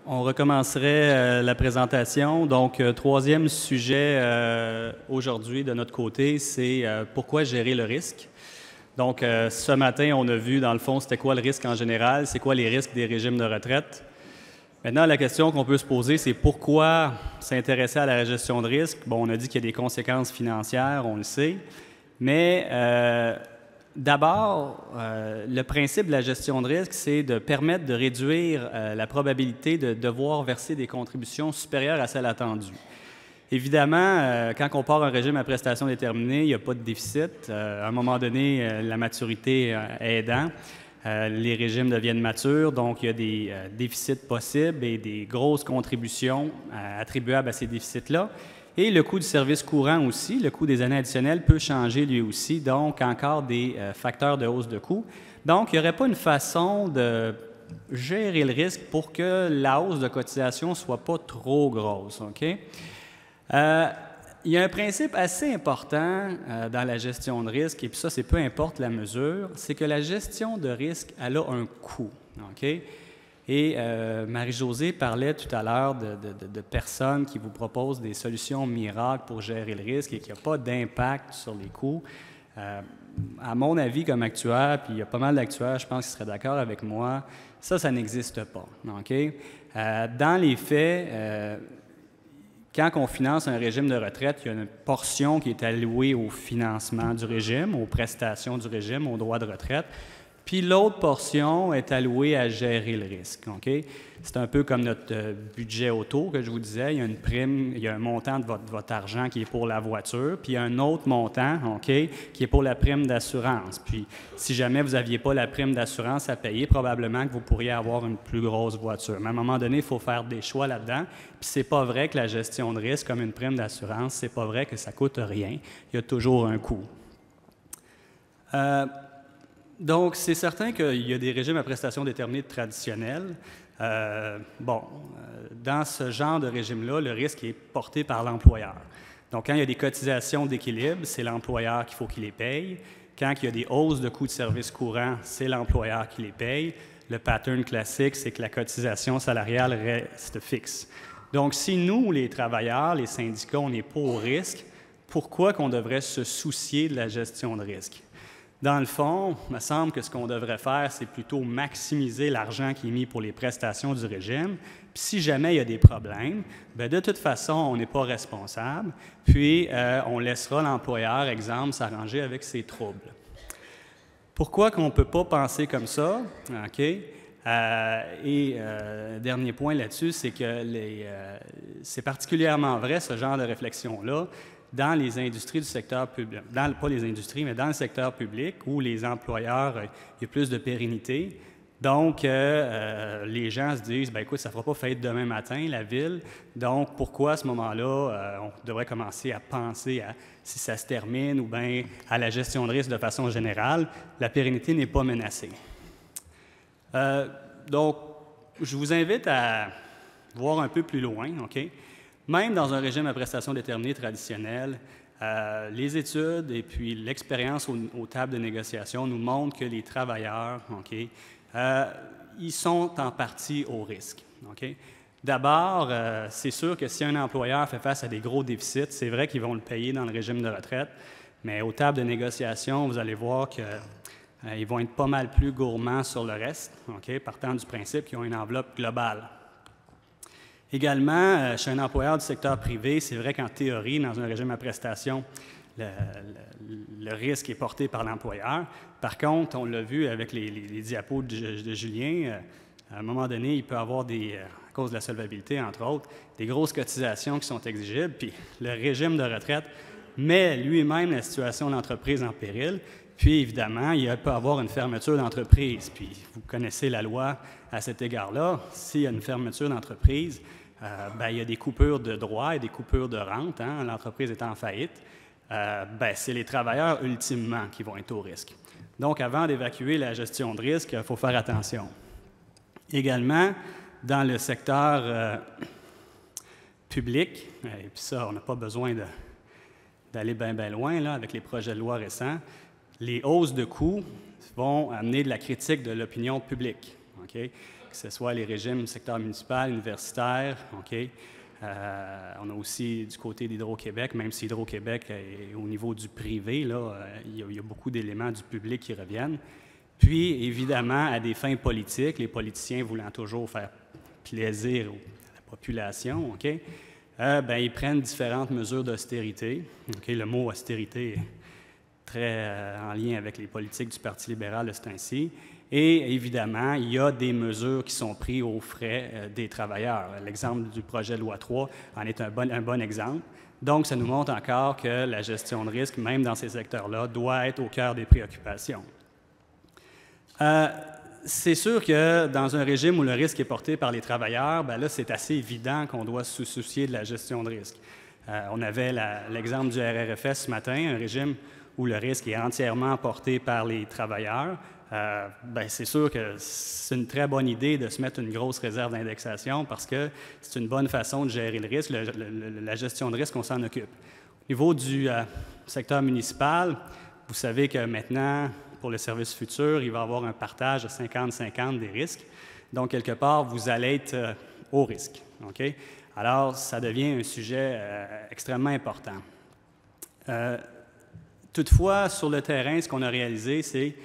On recommencerait la présentation. Donc, troisième sujet aujourd'hui de notre côté, c'est pourquoi gérer le risque. Donc, ce matin, on a vu, dans le fond, c'était quoi le risque en général, c'est quoi les risques des régimes de retraite. Maintenant, la question qu'on peut se poser, c'est pourquoi s'intéresser à la gestion de risque. Bon, on a dit qu'il y a des conséquences financières, on le sait, mais d'abord, le principe de la gestion de risque, c'est de permettre de réduire la probabilité de devoir verser des contributions supérieures à celles attendues. Évidemment, quand on part un régime à prestations déterminées, il n'y a pas de déficit. À un moment donné, la maturité aidant, les régimes deviennent matures, donc il y a des déficits possibles et des grosses contributions attribuables à ces déficits-là. Et le coût du service courant aussi, le coût des années additionnelles peut changer lui aussi, donc encore des facteurs de hausse de coût. Donc, il n'y aurait pas une façon de gérer le risque pour que la hausse de cotisation ne soit pas trop grosse. OK? Il y a un principe assez important dans la gestion de risque, et puis ça, c'est peu importe la mesure, c'est que la gestion de risque, elle a un coût. OK? Et Marie-Josée parlait tout à l'heure de personnes qui vous proposent des solutions miracles pour gérer le risque et qu'il n'y a pas d'impact sur les coûts. À mon avis, comme actuaire, puis il y a pas mal d'actuaires, je pense, qui seraient d'accord avec moi, ça n'existe pas. Okay? Dans les faits, quand on finance un régime de retraite, il y a une portion qui est allouée au financement du régime, aux prestations du régime, aux droits de retraite. Puis l'autre portion est allouée à gérer le risque. Okay? C'est un peu comme notre budget auto que je vous disais. Il y a une prime, il y a un montant de votre argent qui est pour la voiture, puis il y a un autre montant qui est pour la prime d'assurance. Puis si jamais vous n'aviez pas la prime d'assurance à payer, probablement que vous pourriez avoir une plus grosse voiture. Mais à un moment donné, il faut faire des choix là-dedans. Puis c'est pas vrai que la gestion de risque, comme une prime d'assurance, c'est pas vrai que ça coûte rien. Il y a toujours un coût. Donc, c'est certain qu'il y a des régimes à prestations déterminées traditionnels. Dans ce genre de régime-là, le risque est porté par l'employeur. Donc, quand il y a des cotisations d'équilibre, c'est l'employeur qu'il faut qu'il les paye. Quand il y a des hausses de coûts de service courant, c'est l'employeur qui les paye. Le pattern classique, c'est que la cotisation salariale reste fixe. Donc, si nous, les travailleurs, les syndicats, on n'est pas au risque, pourquoi qu'on devrait se soucier de la gestion de risque? Dans le fond, il me semble que ce qu'on devrait faire, c'est plutôt maximiser l'argent qui est mis pour les prestations du régime. Puis si jamais il y a des problèmes, bien, de toute façon, on n'est pas responsable. Puis, on laissera l'employeur, exemple, s'arranger avec ses troubles. Pourquoi qu'on ne peut pas penser comme ça? OK? Dernier point là-dessus, c'est que c'est particulièrement vrai, ce genre de réflexion-là, dans les industries du secteur public, pas les industries, mais dans le secteur public, où les employeurs, il y a plus de pérennité. Donc, les gens se disent, bien, écoute, ça ne fera pas faillite demain matin, la ville. Donc, pourquoi à ce moment-là, on devrait commencer à penser à si ça se termine ou bien à la gestion de risque de façon générale? La pérennité n'est pas menacée. Donc, je vous invite à voir un peu plus loin, OK? Même dans un régime à prestations déterminées traditionnel, les études et puis l'expérience aux tables de négociation nous montrent que les travailleurs, ils sont en partie au risque. Okay? D'abord, c'est sûr que si un employeur fait face à des gros déficits, c'est vrai qu'ils vont le payer dans le régime de retraite, mais aux tables de négociation, vous allez voir qu'ils vont être pas mal plus gourmands sur le reste, partant du principe qu'ils ont une enveloppe globale. Également, chez un employeur du secteur privé, c'est vrai qu'en théorie, dans un régime à prestations, le risque est porté par l'employeur. Par contre, on l'a vu avec les diapos de Julien, à un moment donné, il peut y avoir, à cause de la solvabilité, entre autres, des grosses cotisations qui sont exigibles, puis le régime de retraite met lui-même la situation de l'entreprise en péril. Puis, évidemment, il peut y avoir une fermeture d'entreprise. Puis, vous connaissez la loi à cet égard-là. S'il y a une fermeture d'entreprise, il y a des coupures de droits et des coupures de rente. L'entreprise est en faillite. C'est les travailleurs, ultimement, qui vont être au risque. Donc, avant d'évacuer la gestion de risque, il faut faire attention. Également, dans le secteur public, et puis ça, on n'a pas besoin d'aller bien loin là, avec les projets de loi récents, les hausses de coûts vont amener de la critique de l'opinion publique. Okay? que ce soit les régimes secteur municipal, universitaire, OK? On a aussi du côté d'Hydro-Québec, même si Hydro-Québec est au niveau du privé, là, il y a beaucoup d'éléments du public qui reviennent. Puis, évidemment, à des fins politiques, les politiciens voulant toujours faire plaisir à la population, OK? Ils prennent différentes mesures d'austérité. OK? Le mot austérité est très en lien avec les politiques du Parti libéral de ce temps-ci. Et évidemment, il y a des mesures qui sont prises aux frais des travailleurs. L'exemple du projet de loi 3 en est un bon exemple. Donc, ça nous montre encore que la gestion de risque, même dans ces secteurs-là, doit être au cœur des préoccupations. C'est sûr que dans un régime où le risque est porté par les travailleurs, là, c'est assez évident qu'on doit se soucier de la gestion de risque. On avait l'exemple du RRFS ce matin, un régime où le risque est entièrement porté par les travailleurs. C'est sûr que c'est une très bonne idée de se mettre une grosse réserve d'indexation parce que c'est une bonne façon de gérer le risque. La gestion de risque, on s'en occupe. Au niveau du secteur municipal, vous savez que maintenant, pour le service futur, il va y avoir un partage de 50-50 des risques. Donc, quelque part, vous allez être au risque. Okay? Alors, ça devient un sujet extrêmement important. Toutefois, sur le terrain, ce qu'on a réalisé, c'est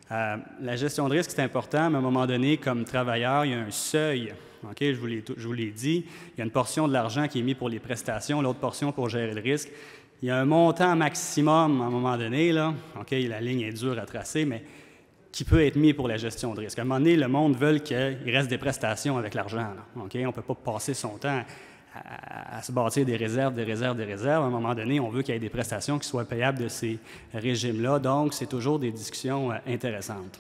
la gestion de risque, c'est important, mais à un moment donné, comme travailleur, il y a un seuil. Okay? Je vous l'ai dit, il y a une portion de l'argent qui est mise pour les prestations, l'autre portion pour gérer le risque. Il y a un montant maximum à un moment donné, là, okay? La ligne est dure à tracer, mais qui peut être mis pour la gestion de risque. À un moment donné, le monde veut qu'il reste des prestations avec l'argent. Okay? On ne peut pas passer son temps à se bâtir des réserves. À un moment donné, on veut qu'il y ait des prestations qui soient payables de ces régimes-là. Donc, c'est toujours des discussions intéressantes.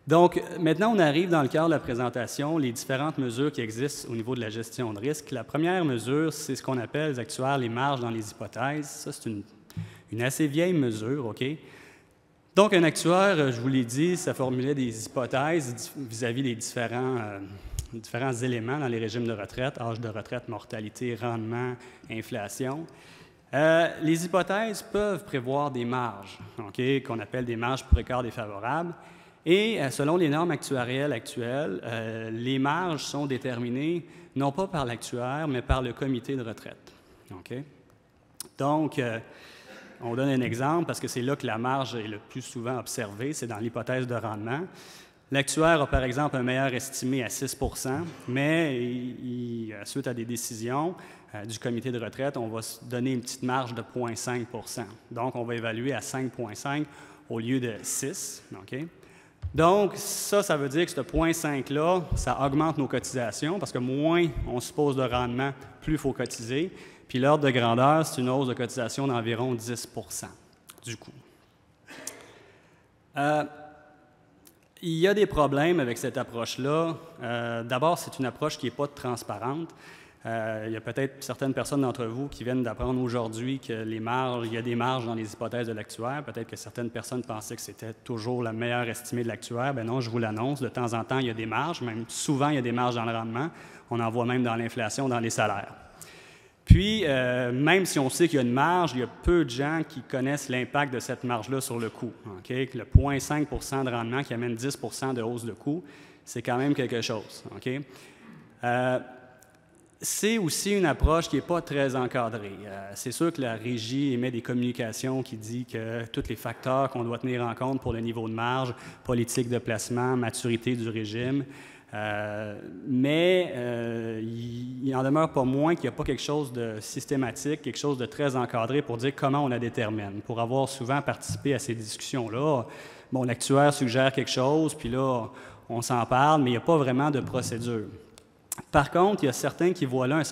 Donc, maintenant, on arrive dans le cadre de la présentation, les différentes mesures qui existent au niveau de la gestion de risque. La première mesure, c'est ce qu'on appelle, les actuaires, les marges dans les hypothèses. Ça, c'est une assez vieille mesure, OK? Donc, un actuaire, je vous l'ai dit, ça formulait des hypothèses vis-à-vis des différents éléments dans les régimes de retraite, âge de retraite, mortalité, rendement, inflation. Les hypothèses peuvent prévoir des marges, okay, qu'on appelle des marges pour écart défavorable. Et selon les normes actuarielles actuelles, les marges sont déterminées non pas par l'actuaire, mais par le comité de retraite. Okay? Donc, on donne un exemple parce que c'est là que la marge est le plus souvent observée, c'est dans l'hypothèse de rendement. L'actuaire a par exemple un meilleur estimé à 6 %, mais suite à des décisions du comité de retraite, on va se donner une petite marge de 0,5 %. Donc, on va évaluer à 5,5 au lieu de 6. Okay? Donc, ça veut dire que ce 0,5-là, ça augmente nos cotisations parce que moins on suppose de rendement, plus il faut cotiser. Puis l'ordre de grandeur, c'est une hausse de cotisation d'environ 10 % du coût. Il y a des problèmes avec cette approche-là. D'abord, c'est une approche qui n'est pas transparente. Il y a peut-être certaines personnes d'entre vous qui viennent d'apprendre aujourd'hui que il y a des marges dans les hypothèses de l'actuaire. Peut-être que certaines personnes pensaient que c'était toujours la meilleure estimée de l'actuaire. Bien non, je vous l'annonce, de temps en temps, il y a des marges. Même souvent, il y a des marges dans le rendement. On en voit même dans l'inflation, dans les salaires. Puis, même si on sait qu'il y a une marge, il y a peu de gens qui connaissent l'impact de cette marge-là sur le coût. Okay? Le 0,5 % de rendement qui amène 10 % de hausse de coût, c'est quand même quelque chose. Okay? C'est aussi une approche qui n'est pas très encadrée. C'est sûr que la Régie émet des communications qui disent que tous les facteurs qu'on doit tenir en compte pour le niveau de marge, politique de placement, maturité du régime, mais il n'en demeure pas moins qu'il n'y a pas quelque chose de systématique, quelque chose de très encadré pour dire comment on la détermine. Pour avoir souvent participé à ces discussions-là, bon, l'actuaire suggère quelque chose, puis là, on s'en parle, mais il n'y a pas vraiment de procédure. Par contre, il y a certains qui voient là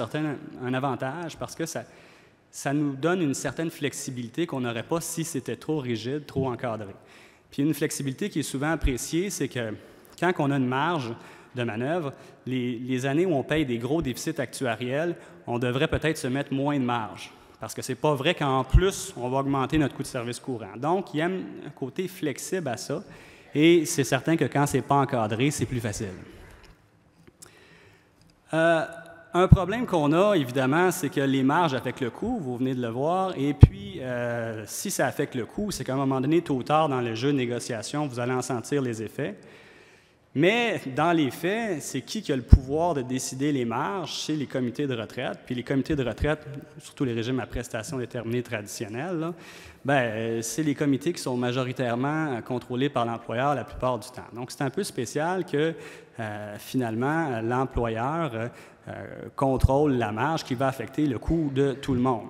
un avantage parce que ça nous donne une certaine flexibilité qu'on n'aurait pas si c'était trop rigide, trop encadré. Puis une flexibilité qui est souvent appréciée, c'est que quand on a une marge de manœuvre, les années où on paye des gros déficits actuariels, on devrait peut-être se mettre moins de marge. Parce que ce n'est pas vrai qu'en plus, on va augmenter notre coût de service courant. Donc, il y a un côté flexible à ça. Et c'est certain que quand ce n'est pas encadré, c'est plus facile. Un problème qu'on a, évidemment, c'est que les marges affectent le coût, vous venez de le voir, et puis si ça affecte le coût, c'est qu'à un moment donné, tôt ou tard, dans le jeu de négociation, vous allez en sentir les effets. Mais dans les faits, c'est qui a le pouvoir de décider les marges? C'est les comités de retraite. Puis les comités de retraite, surtout les régimes à prestations déterminées traditionnels, c'est les comités qui sont majoritairement contrôlés par l'employeur la plupart du temps. Donc, c'est un peu spécial que finalement, l'employeur contrôle la marge qui va affecter le coût de tout le monde.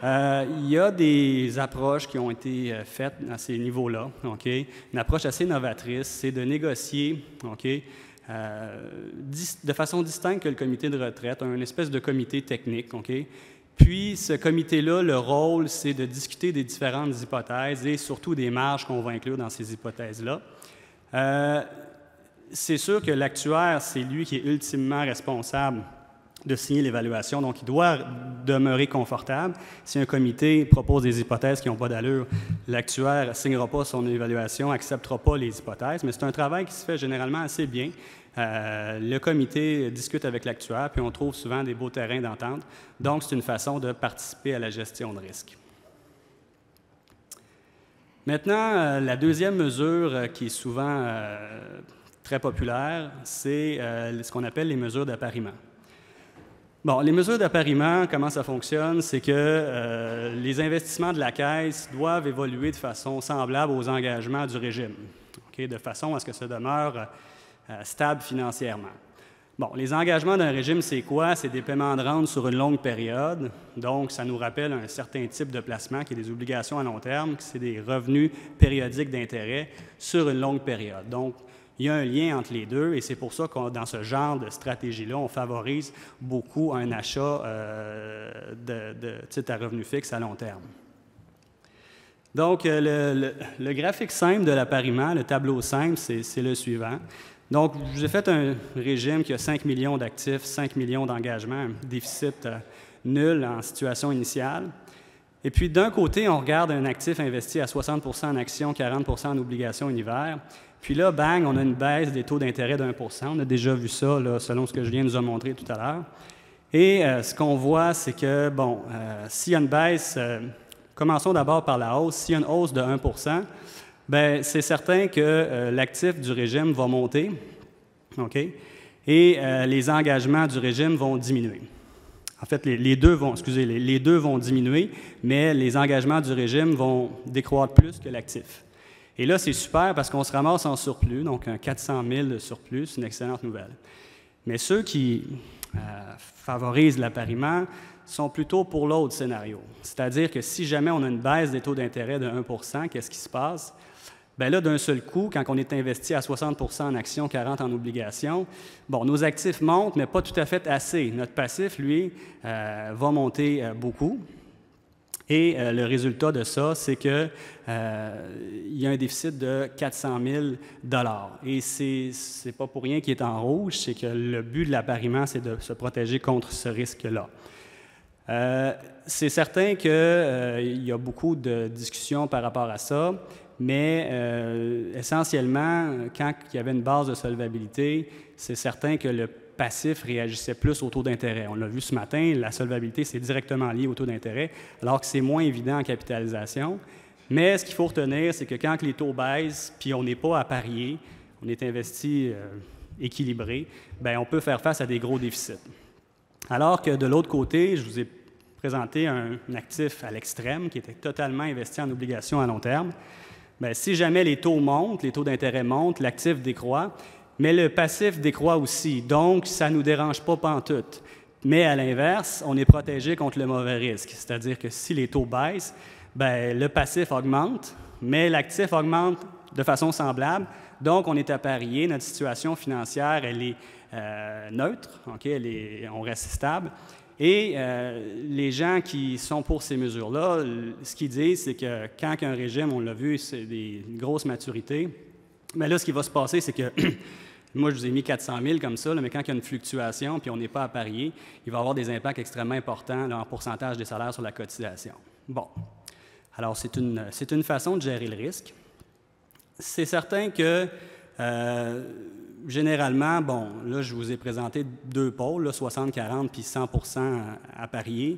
Il y a des approches qui ont été faites à ces niveaux-là. Okay? Une approche assez novatrice, c'est de négocier de façon distincte que le comité de retraite, une espèce de comité technique. Okay? Puis, ce comité-là, le rôle, c'est de discuter des différentes hypothèses et surtout des marges qu'on va inclure dans ces hypothèses-là. C'est sûr que l'actuaire, c'est lui qui est ultimement responsable de signer l'évaluation, donc il doit demeurer confortable. Si un comité propose des hypothèses qui n'ont pas d'allure, l'actuaire ne signera pas son évaluation, n'acceptera pas les hypothèses, mais c'est un travail qui se fait généralement assez bien. Le comité discute avec l'actuaire, puis on trouve souvent des beaux terrains d'entente. Donc, c'est une façon de participer à la gestion de risque. Maintenant, la deuxième mesure qui est souvent très populaire, c'est ce qu'on appelle les mesures d'appariement. Bon, les mesures d'appariement, comment ça fonctionne? C'est que les investissements de la Caisse doivent évoluer de façon semblable aux engagements du régime, de façon à ce que ça demeure stable financièrement. Bon, les engagements d'un régime, c'est quoi? C'est des paiements de rente sur une longue période. Donc, ça nous rappelle un certain type de placement qui est des obligations à long terme, qui c'est des revenus périodiques d'intérêt sur une longue période. Donc, il y a un lien entre les deux et c'est pour ça que dans ce genre de stratégie-là, on favorise beaucoup un achat de titres à revenus fixes à long terme. Donc, le graphique simple de l'appariement, le tableau simple, c'est le suivant. Donc, je vous ai fait un régime qui a 5 millions d'actifs, 5 millions d'engagements, un déficit nul en situation initiale. Et puis, d'un côté, on regarde un actif investi à 60 % en actions, 40 % en obligations univers. Puis là, bang, on a une baisse des taux d'intérêt d'1 %. On a déjà vu ça, là, selon ce que Julien nous a montré tout à l'heure. Et ce qu'on voit, c'est que, bon, s'il y a une baisse, commençons d'abord par la hausse. S'il y a une hausse de 1 %, bien, c'est certain que l'actif du régime va monter, OK? Et les engagements du régime vont diminuer. En fait, les deux vont diminuer, mais les engagements du régime vont décroître plus que l'actif. Et là, c'est super parce qu'on se ramasse en surplus, donc un 400 000 de surplus, c'est une excellente nouvelle. Mais ceux qui favorisent l'appariement sont plutôt pour l'autre scénario. C'est-à-dire que si jamais on a une baisse des taux d'intérêt de 1 %, qu'est-ce qui se passe? Bien là, d'un seul coup, quand on est investi à 60 % en actions, 40 % en obligations, bon, nos actifs montent, mais pas tout à fait assez. Notre passif, lui, va monter beaucoup. Et le résultat de ça, c'est qu'il y a un déficit de 400 000 $. Et c'est pas pour rien qu'il est en rouge, c'est que le but de l'appariement, c'est de se protéger contre ce risque-là. C'est certain qu'il y a beaucoup de discussions par rapport à ça, mais essentiellement, quand il y avait une base de solvabilité, c'est certain que le passif réagissait plus au taux d'intérêt. On l'a vu ce matin, la solvabilité, c'est directement lié au taux d'intérêt, alors que c'est moins évident en capitalisation. Mais ce qu'il faut retenir, c'est que quand les taux baissent, puis on n'est pas à parier, on est investi équilibré, bien, on peut faire face à des gros déficits. Alors que de l'autre côté, je vous ai présenté un actif à l'extrême qui était totalement investi en obligations à long terme. Bien, si jamais les taux montent, les taux d'intérêt montent, l'actif décroît, mais le passif décroît aussi, donc ça ne nous dérange pas pantoute. Mais à l'inverse, on est protégé contre le mauvais risque, c'est-à-dire que si les taux baissent, bien, le passif augmente, mais l'actif augmente de façon semblable, donc on est à parier, notre situation financière, elle est neutre, okay? On reste stable. Et les gens qui sont pour ces mesures-là, ce qu'ils disent, c'est que quand un régime, on l'a vu, c'est des grosses maturités, mais là, ce qui va se passer, c'est que, moi, je vous ai mis 400 000 comme ça, là, mais quand il y a une fluctuation puis on n'est pas à parier, il va y avoir des impacts extrêmement importants là, en pourcentage des salaires sur la cotisation. Bon. Alors, c'est une façon de gérer le risque. C'est certain que, généralement, bon, là, je vous ai présenté deux pôles, 60-40 puis 100 % à parier.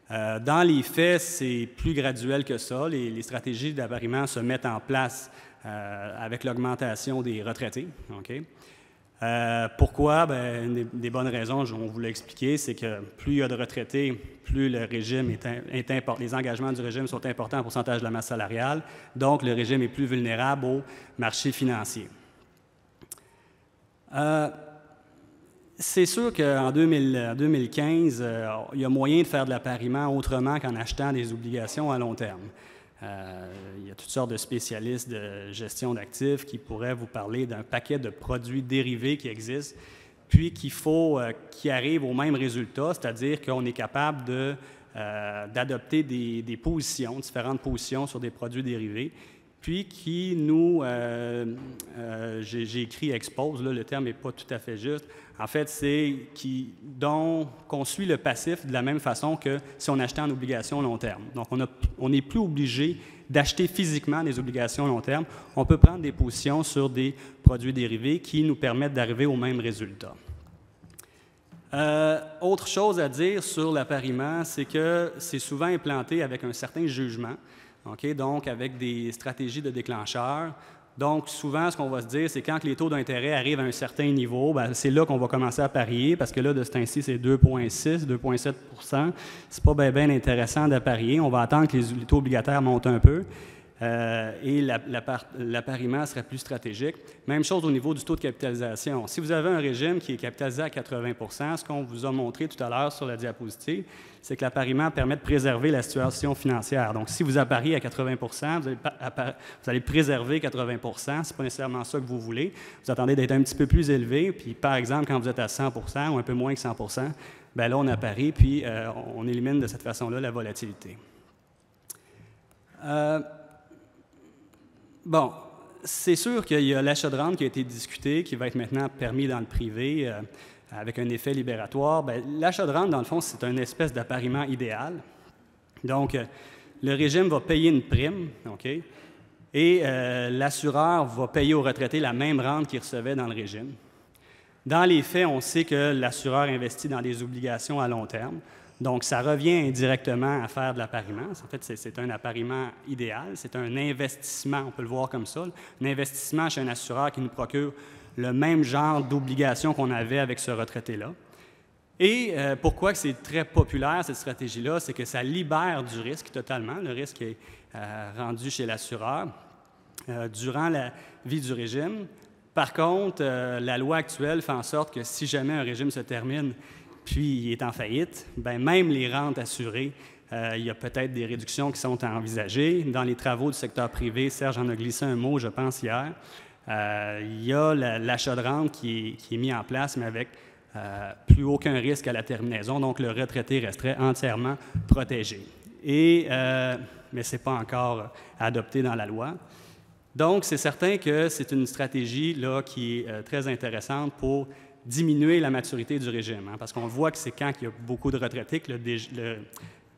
Dans les faits, c'est plus graduel que ça. Les stratégies d'appariement se mettent en place avec l'augmentation des retraités. Okay? Pourquoi? Bien, des bonnes raisons, on vous l'a expliqué, c'est que plus il y a de retraités, plus le régime est important, les engagements du régime sont importants en pourcentage de la masse salariale, donc le régime est plus vulnérable au marché financier. C'est sûr qu'en 2015, il y a moyen de faire de l'appariement autrement qu'en achetant des obligations à long terme. Il y a toutes sortes de spécialistes de gestion d'actifs qui pourraient vous parler d'un paquet de produits dérivés qui existent, puis qui arrivent au même résultat, c'est-à-dire qu'on est capable d'adopter des positions, différentes positions sur des produits dérivés, puis qui nous, j'ai écrit expose, là, le terme n'est pas tout à fait juste. En fait, c'est qu'on suit le passif de la même façon que si on achetait en obligation long terme. Donc, on n'est plus obligé d'acheter physiquement des obligations long terme. On peut prendre des positions sur des produits dérivés qui nous permettent d'arriver au même résultat. Autre chose à dire sur l'appariement, c'est que c'est souvent implanté avec un certain jugement, okay? Donc avec des stratégies de déclencheurs. Donc, souvent, ce qu'on va se dire, c'est quand les taux d'intérêt arrivent à un certain niveau, bien, c'est là qu'on va commencer à parier, parce que là, de ce temps-ci, c'est 2,6, 2,7 %. C'est pas bien intéressant d'apparier. On va attendre que les taux obligataires montent un peu. Et l'appariement serait plus stratégique. Même chose au niveau du taux de capitalisation. Si vous avez un régime qui est capitalisé à 80 % ce qu'on vous a montré tout à l'heure sur la diapositive, c'est que l'appariement permet de préserver la situation financière. Donc, si vous appariez à 80 % vous allez préserver 80 % ce n'est pas nécessairement ça que vous voulez. Vous attendez d'être un petit peu plus élevé, puis par exemple, quand vous êtes à 100 % ou un peu moins que 100 %, bien là, on apparie, puis on élimine de cette façon-là la volatilité. Bon, c'est sûr qu'il y a l'achat de rente qui a été discuté, qui va être maintenant permis dans le privé avec un effet libératoire. Bien, l'achat de rente, dans le fond, c'est une espèce d'appariement idéal. Donc, le régime va payer une prime, OK? Et l'assureur va payer aux retraités la même rente qu'il recevait dans le régime. Dans les faits, on sait que l'assureur investit dans des obligations à long terme. Donc, ça revient indirectement à faire de l'appariement. En fait, c'est un appariement idéal. C'est un investissement, on peut le voir comme ça. Un investissement chez un assureur qui nous procure le même genre d'obligations qu'on avait avec ce retraité-là. Et pourquoi c'est très populaire, cette stratégie-là, c'est que ça libère du risque totalement. Le risque est rendu chez l'assureur durant la vie du régime. Par contre, la loi actuelle fait en sorte que si jamais un régime se termine puis il est en faillite, bien, même les rentes assurées, il y a peut-être des réductions qui sont envisagées. Dans les travaux du secteur privé, Serge en a glissé un mot, je pense, hier, il y a l'achat de rente qui est mis en place, mais avec plus aucun risque à la terminaison, donc le retraité resterait entièrement protégé. Mais ce n'est pas encore adopté dans la loi. Donc, c'est certain que c'est une stratégie là, qui est très intéressante pour diminuer la maturité du régime, hein, parce qu'on voit que c'est quand il y a beaucoup de retraités que le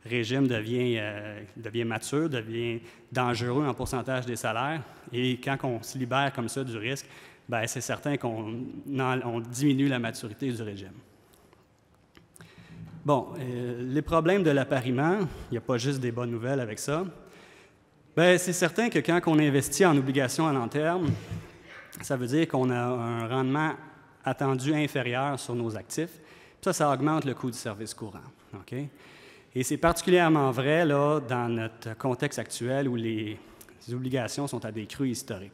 régime devient mature, devient dangereux en pourcentage des salaires, et quand on se libère comme ça du risque, bien, c'est certain qu'on diminue la maturité du régime. Bon, les problèmes de l'appariement, il n'y a pas juste des bonnes nouvelles avec ça. Bien, c'est certain que quand on investit en obligations à long terme, ça veut dire qu'on a un rendement attendu inférieur sur nos actifs. Ça augmente le coût du service courant. Okay? Et c'est particulièrement vrai là, dans notre contexte actuel où les obligations sont à des crues historiques.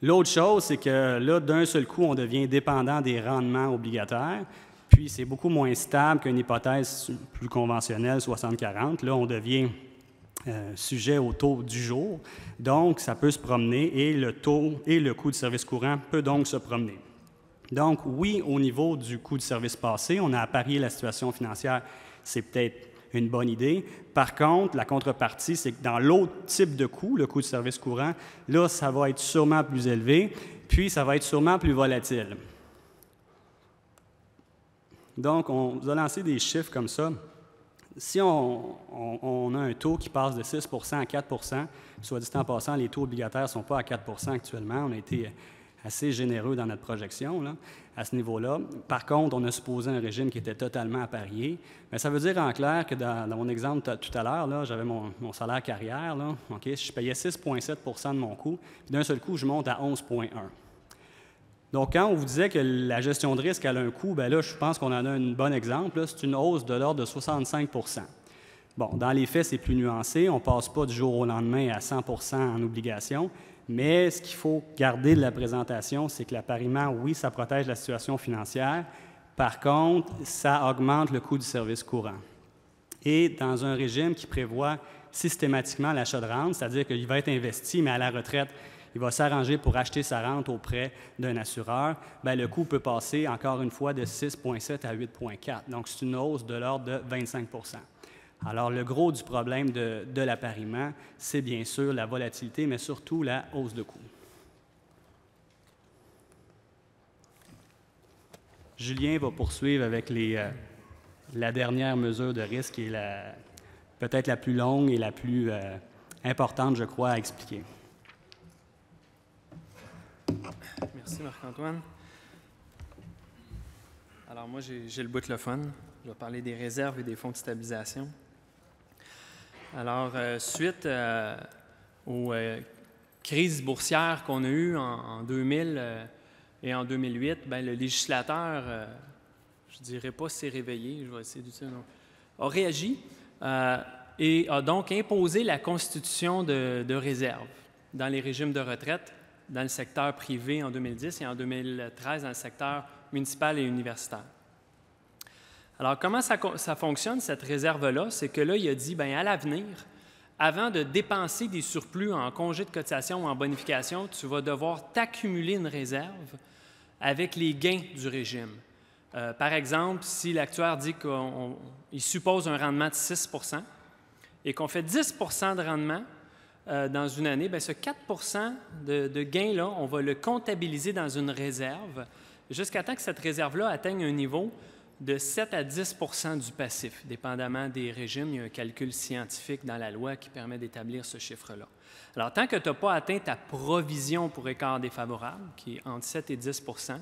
L'autre chose, c'est que là, d'un seul coup, on devient dépendant des rendements obligataires, puis c'est beaucoup moins stable qu'une hypothèse plus conventionnelle, 60-40. Là, on devient sujet au taux du jour. Donc, ça peut se promener et le taux et le coût du service courant peut donc se promener. Donc, oui, au niveau du coût du service passé, on a apparié la situation financière, c'est peut-être une bonne idée. Par contre, la contrepartie, c'est que dans l'autre type de coût, le coût du service courant, là, ça va être sûrement plus élevé, puis ça va être sûrement plus volatile. Donc, on vous a lancé des chiffres comme ça. Si on a un taux qui passe de 6 à 4 soit dit en passant, les taux obligataires ne sont pas à 4 actuellement. On a été assez généreux dans notre projection là, à ce niveau-là. Par contre, on a supposé un régime qui était totalement apparié. Mais ça veut dire en clair que dans mon exemple tout à l'heure, j'avais mon salaire carrière, là, okay, je payais 6,7 de mon coût, puis d'un seul coup, je monte à 11,1. Donc, quand on vous disait que la gestion de risque a un coût, bien là, je pense qu'on en a un bon exemple. C'est une hausse de l'ordre de 65 %. Bon, dans les faits, c'est plus nuancé. On ne passe pas du jour au lendemain à 100 % en obligation. Mais ce qu'il faut garder de la présentation, c'est que l'appariement, oui, ça protège la situation financière. Par contre, ça augmente le coût du service courant. Et dans un régime qui prévoit systématiquement l'achat de rente, c'est-à-dire qu'il va être investi, mais à la retraite, il va s'arranger pour acheter sa rente auprès d'un assureur, bien, le coût peut passer, encore une fois, de 6,7 à 8,4. Donc, c'est une hausse de l'ordre de 25 %. Alors, le gros du problème de l'appariement, c'est bien sûr la volatilité, mais surtout la hausse de coûts. Julien va poursuivre avec la dernière mesure de risque, qui est peut-être la plus longue et la plus importante, je crois, à expliquer. Merci Marc-Antoine. Alors moi, j'ai le bout de le fun. Je vais parler des réserves et des fonds de stabilisation. Alors, suite aux crises boursières qu'on a eues en 2000 et en 2008, bien, le législateur, je ne dirais pas s'est réveillé, je vais essayer d'utiliser un nom, a réagi et a donc imposé la constitution de réserves dans les régimes de retraite dans le secteur privé en 2010 et en 2013 dans le secteur municipal et universitaire. Alors, comment ça fonctionne, cette réserve-là? C'est que là, il a dit, bien, à l'avenir, avant de dépenser des surplus en congé de cotisation ou en bonification, tu vas devoir t'accumuler une réserve avec les gains du régime. Par exemple, si l'actuaire dit qu'il suppose un rendement de 6 % et qu'on fait 10 % de rendement dans une année, bien, ce 4 % de gain-là, on va le comptabiliser dans une réserve jusqu'à temps que cette réserve-là atteigne un niveau de 7 à 10 % du passif, dépendamment des régimes. Il y a un calcul scientifique dans la loi qui permet d'établir ce chiffre-là. Alors, tant que tu n'as pas atteint ta provision pour écart défavorable, qui est entre 7 et 10 %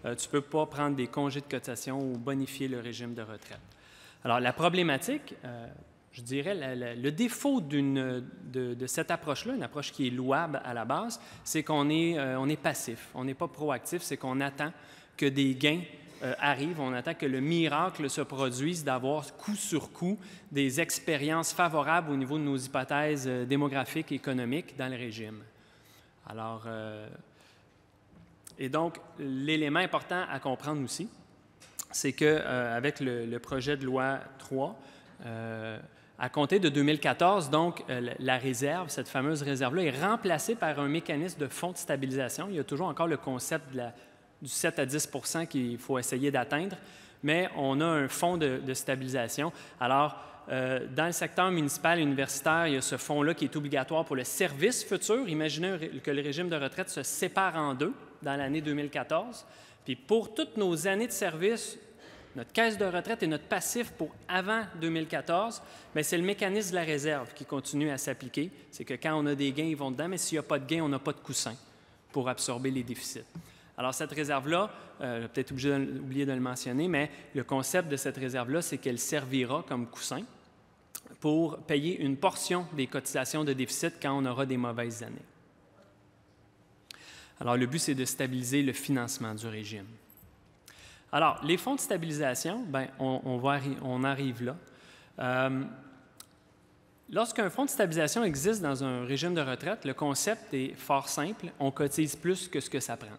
tu ne peux pas prendre des congés de cotisation ou bonifier le régime de retraite. Alors, la problématique, je dirais, le défaut de cette approche-là, une approche qui est louable à la base, c'est qu'on est passif, on n'est pas proactif, c'est qu'on attend que des gains arrivent, on attend que le miracle se produise d'avoir coup sur coup des expériences favorables au niveau de nos hypothèses démographiques et économiques dans le régime. Alors, et donc, l'élément important à comprendre aussi, c'est qu'avec le projet de loi 3, à compter de 2014, donc, la réserve, cette fameuse réserve-là, est remplacée par un mécanisme de fonds de stabilisation. Il y a toujours encore le concept du 7 à 10 % qu'il faut essayer d'atteindre, mais on a un fonds de stabilisation. Alors, dans le secteur municipal et universitaire, il y a ce fonds-là qui est obligatoire pour le service futur. Imaginez que le régime de retraite se sépare en deux dans l'année 2014. Puis pour toutes nos années de service, notre caisse de retraite et notre passif pour avant 2014, bien, c'est le mécanisme de la réserve qui continue à s'appliquer. C'est que quand on a des gains, ils vont dedans, mais s'il n'y a pas de gains, on n'a pas de coussin pour absorber les déficits. Alors, cette réserve-là, j'ai peut-être oublié de le mentionner, mais le concept de cette réserve-là, c'est qu'elle servira comme coussin pour payer une portion des cotisations de déficit quand on aura des mauvaises années. Alors, le but, c'est de stabiliser le financement du régime. Alors, les fonds de stabilisation, bien, on arrive là. Lorsqu'un fonds de stabilisation existe dans un régime de retraite, le concept est fort simple, on cotise plus que ce que ça prend.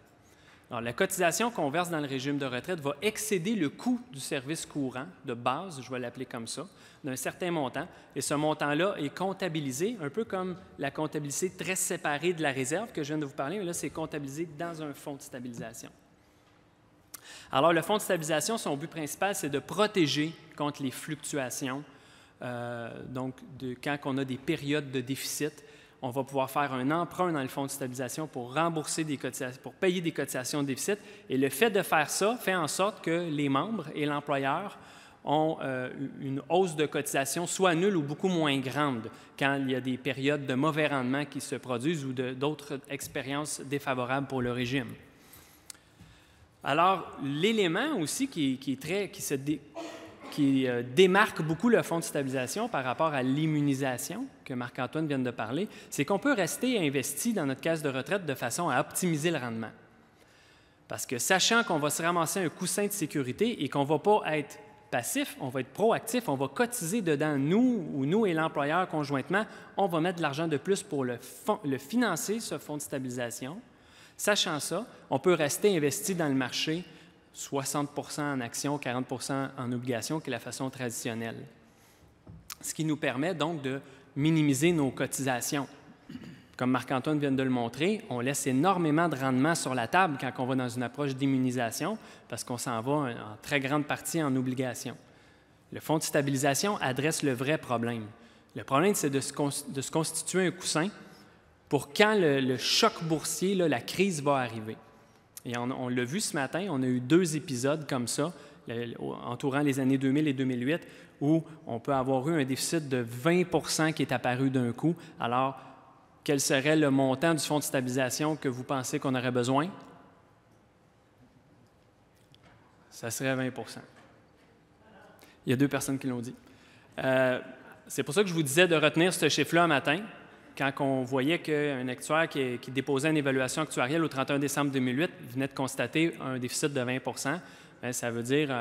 Alors, la cotisation qu'on verse dans le régime de retraite va excéder le coût du service courant de base, je vais l'appeler comme ça, d'un certain montant. Et ce montant-là est comptabilisé, un peu comme la comptabilité très séparée de la réserve que je viens de vous parler, mais là, c'est comptabilisé dans un fonds de stabilisation. Alors, le fonds de stabilisation, son but principal, c'est de protéger contre les fluctuations. Donc, quand on a des périodes de déficit, on va pouvoir faire un emprunt dans le fonds de stabilisation pour rembourser des cotisations, pour payer des cotisations de déficit. Et le fait de faire ça fait en sorte que les membres et l'employeur ont une hausse de cotisation soit nulle ou beaucoup moins grande quand il y a des périodes de mauvais rendement qui se produisent ou d'autres expériences défavorables pour le régime. Alors, l'élément aussi qui démarque beaucoup le fonds de stabilisation par rapport à l'immunisation que Marc-Antoine vient de parler, c'est qu'on peut rester investi dans notre caisse de retraite de façon à optimiser le rendement. Parce que sachant qu'on va se ramasser un coussin de sécurité et qu'on ne va pas être passif, on va être proactif, on va cotiser dedans, nous et l'employeur conjointement, on va mettre de l'argent de plus pour le financer, ce fonds de stabilisation. Sachant ça, on peut rester investi dans le marché 60 % en actions, 40 % en obligations, qui est la façon traditionnelle. Ce qui nous permet donc de minimiser nos cotisations. Comme Marc-Antoine vient de le montrer, on laisse énormément de rendement sur la table quand on va dans une approche d'immunisation parce qu'on s'en va en très grande partie en obligations. Le fonds de stabilisation adresse le vrai problème. Le problème, c'est de se constituer un coussin pour quand le choc boursier, la crise va arriver. Et on l'a vu ce matin, on a eu 2 épisodes comme ça, entourant les années 2000 et 2008, où on peut avoir eu un déficit de 20 % qui est apparu d'un coup. Alors, quel serait le montant du fonds de stabilisation que vous pensez qu'on aurait besoin? Ça serait 20 %. Il y a 2 personnes qui l'ont dit. C'est pour ça que je vous disais de retenir ce chiffre-là un matin. Quand on voyait qu'un actuaire qui déposait une évaluation actuarielle au 31 décembre 2008 venait de constater un déficit de 20 %, bien, ça veut dire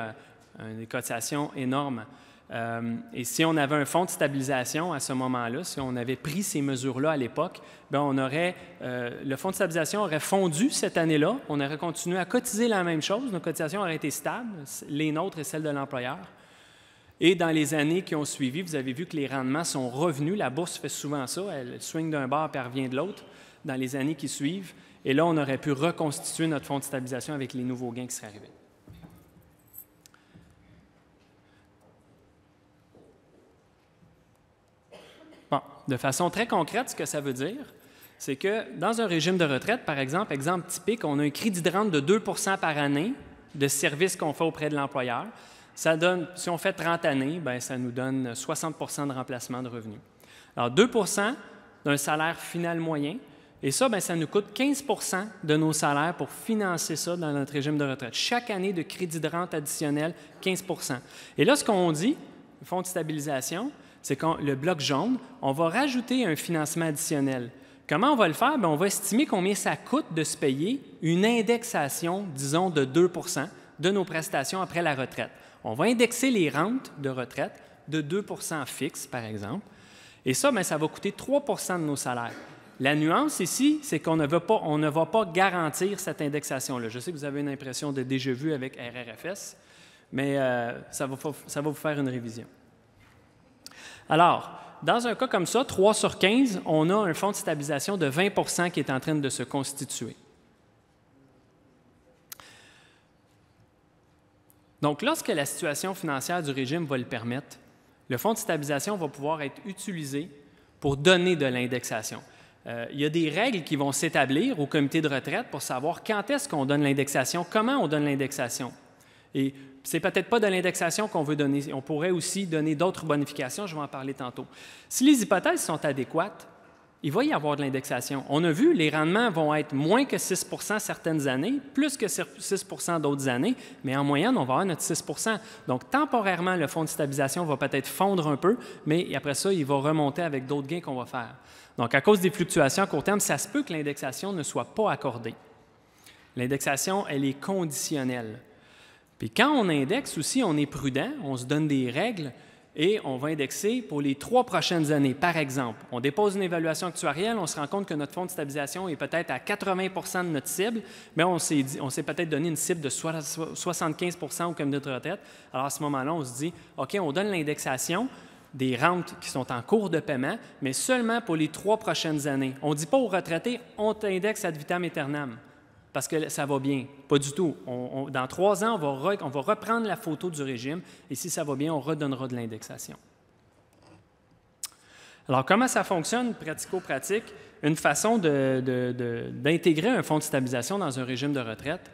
une cotisation énorme. Et si on avait un fonds de stabilisation à ce moment-là, si on avait pris ces mesures-là à l'époque, bien, le fonds de stabilisation aurait fondu cette année-là, on aurait continué à cotiser la même chose, nos cotisations auraient été stables, les nôtres et celles de l'employeur. Et dans les années qui ont suivi, vous avez vu que les rendements sont revenus. La bourse fait souvent ça, elle swing d'un bord et elle revient de l'autre dans les années qui suivent. Et là, on aurait pu reconstituer notre fonds de stabilisation avec les nouveaux gains qui seraient arrivés. Bon, de façon très concrète, ce que ça veut dire, c'est que dans un régime de retraite, par exemple typique, on a un crédit de rente de 2 % par année de services qu'on fait auprès de l'employeur. Ça donne, si on fait 30 années, bien, ça nous donne 60 % de remplacement de revenus. Alors, 2 % d'un salaire final moyen, et ça, bien, ça nous coûte 15 % de nos salaires pour financer ça dans notre régime de retraite. Chaque année de crédit de rente additionnel, 15 %. Et là, ce qu'on dit, le fonds de stabilisation, c'est que le bloc jaune, on va rajouter un financement additionnel. Comment on va le faire? Bien, on va estimer combien ça coûte de se payer une indexation, disons, de 2 % de nos prestations après la retraite. On va indexer les rentes de retraite de 2 % fixes, par exemple. Et ça, bien, ça va coûter 3 % de nos salaires. La nuance ici, c'est qu'on ne va pas garantir cette indexation-là. Je sais que vous avez une impression de déjà vu avec RRFS, mais ça va vous faire une révision. Alors, dans un cas comme ça, 3 sur 15, on a un fonds de stabilisation de 20 % qui est en train de se constituer. Donc, lorsque la situation financière du régime va le permettre, le fonds de stabilisation va pouvoir être utilisé pour donner de l'indexation. Il y a des règles qui vont s'établir au comité de retraite pour savoir quand est-ce qu'on donne l'indexation, comment on donne l'indexation. Et ce n'est peut-être pas de l'indexation qu'on veut donner. On pourrait aussi donner d'autres bonifications, je vais en parler tantôt. Si les hypothèses sont adéquates, il va y avoir de l'indexation. On a vu, les rendements vont être moins que 6 % certaines années, plus que 6 % d'autres années, mais en moyenne, on va avoir notre 6 %. Donc, temporairement, le fonds de stabilisation va peut-être fondre un peu, mais après ça, il va remonter avec d'autres gains qu'on va faire. Donc, à cause des fluctuations à court terme, ça se peut que l'indexation ne soit pas accordée. L'indexation, elle est conditionnelle. Puis quand on indexe aussi, on est prudent, on se donne des règles, et on va indexer pour les 3 prochaines années. Par exemple, on dépose une évaluation actuarielle, on se rend compte que notre fonds de stabilisation est peut-être à 80 % de notre cible, mais on s'est peut-être donné une cible de 75 % au comité de retraite. Alors à ce moment-là, on se dit, OK, on donne l'indexation des rentes qui sont en cours de paiement, mais seulement pour les 3 prochaines années. On ne dit pas aux retraités, on t'indexe ad vitam aeternam, parce que ça va bien. Pas du tout. Dans 3 ans, on va reprendre la photo du régime et si ça va bien, on redonnera de l'indexation. Alors, comment ça fonctionne pratico-pratique? Une façon d'intégrer un fonds de stabilisation dans un régime de retraite.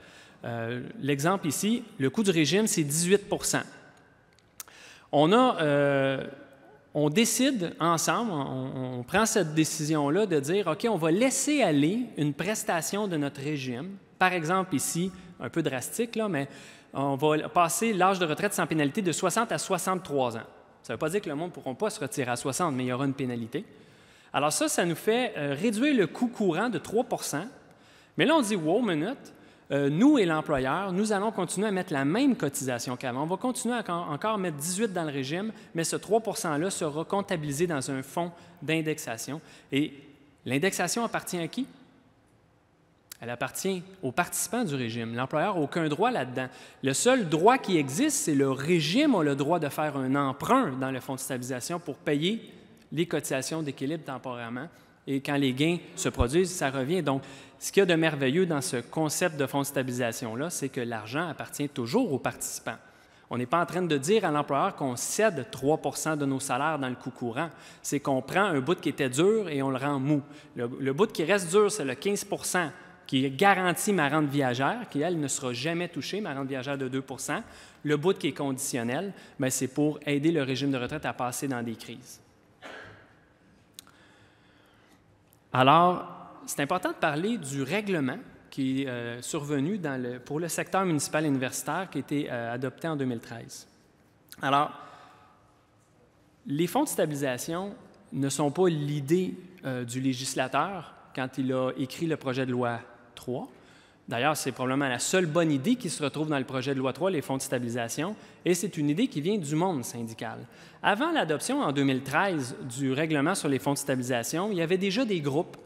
L'exemple ici, le coût du régime, c'est 18 %. On décide ensemble, on prend cette décision-là de dire, OK, on va laisser aller une prestation de notre régime, par exemple ici, un peu drastique, là, mais on va passer l'âge de retraite sans pénalité de 60 à 63 ans. Ça ne veut pas dire que le monde ne pourra pas se retirer à 60, mais il y aura une pénalité. Alors ça nous fait réduire le coût courant de 3 %. Mais là, on dit, wow, minute, nous et l'employeur, nous allons continuer à mettre la même cotisation qu'avant. On va continuer à encore mettre 18 dans le régime, mais ce 3 %-là sera comptabilisé dans un fonds d'indexation. Et l'indexation appartient à qui? Elle appartient aux participants du régime. L'employeur n'a aucun droit là-dedans. Le seul droit qui existe, c'est le régime a le droit de faire un emprunt dans le fonds de stabilisation pour payer les cotisations d'équilibre temporairement. Et quand les gains se produisent, ça revient. Donc, ce qu'il y a de merveilleux dans ce concept de fonds de stabilisation-là, c'est que l'argent appartient toujours aux participants. On n'est pas en train de dire à l'employeur qu'on cède 3 % de nos salaires dans le coût courant. C'est qu'on prend un bout qui était dur et on le rend mou. Le bout qui reste dur, c'est le 15 % qui garantit ma rente viagère, qui, elle, ne sera jamais touchée, ma rente viagère de 2 %. Le bout qui est conditionnel, c'est pour aider le régime de retraite à passer dans des crises. Alors, c'est important de parler du règlement qui est survenu pour le secteur municipal et universitaire qui a été adopté en 2013. Alors, les fonds de stabilisation ne sont pas l'idée du législateur quand il a écrit le projet de loi 3. D'ailleurs, c'est probablement la seule bonne idée qui se retrouve dans le projet de loi 3, les fonds de stabilisation, et c'est une idée qui vient du monde syndical. Avant l'adoption en 2013 du règlement sur les fonds de stabilisation, il y avait déjà des groupes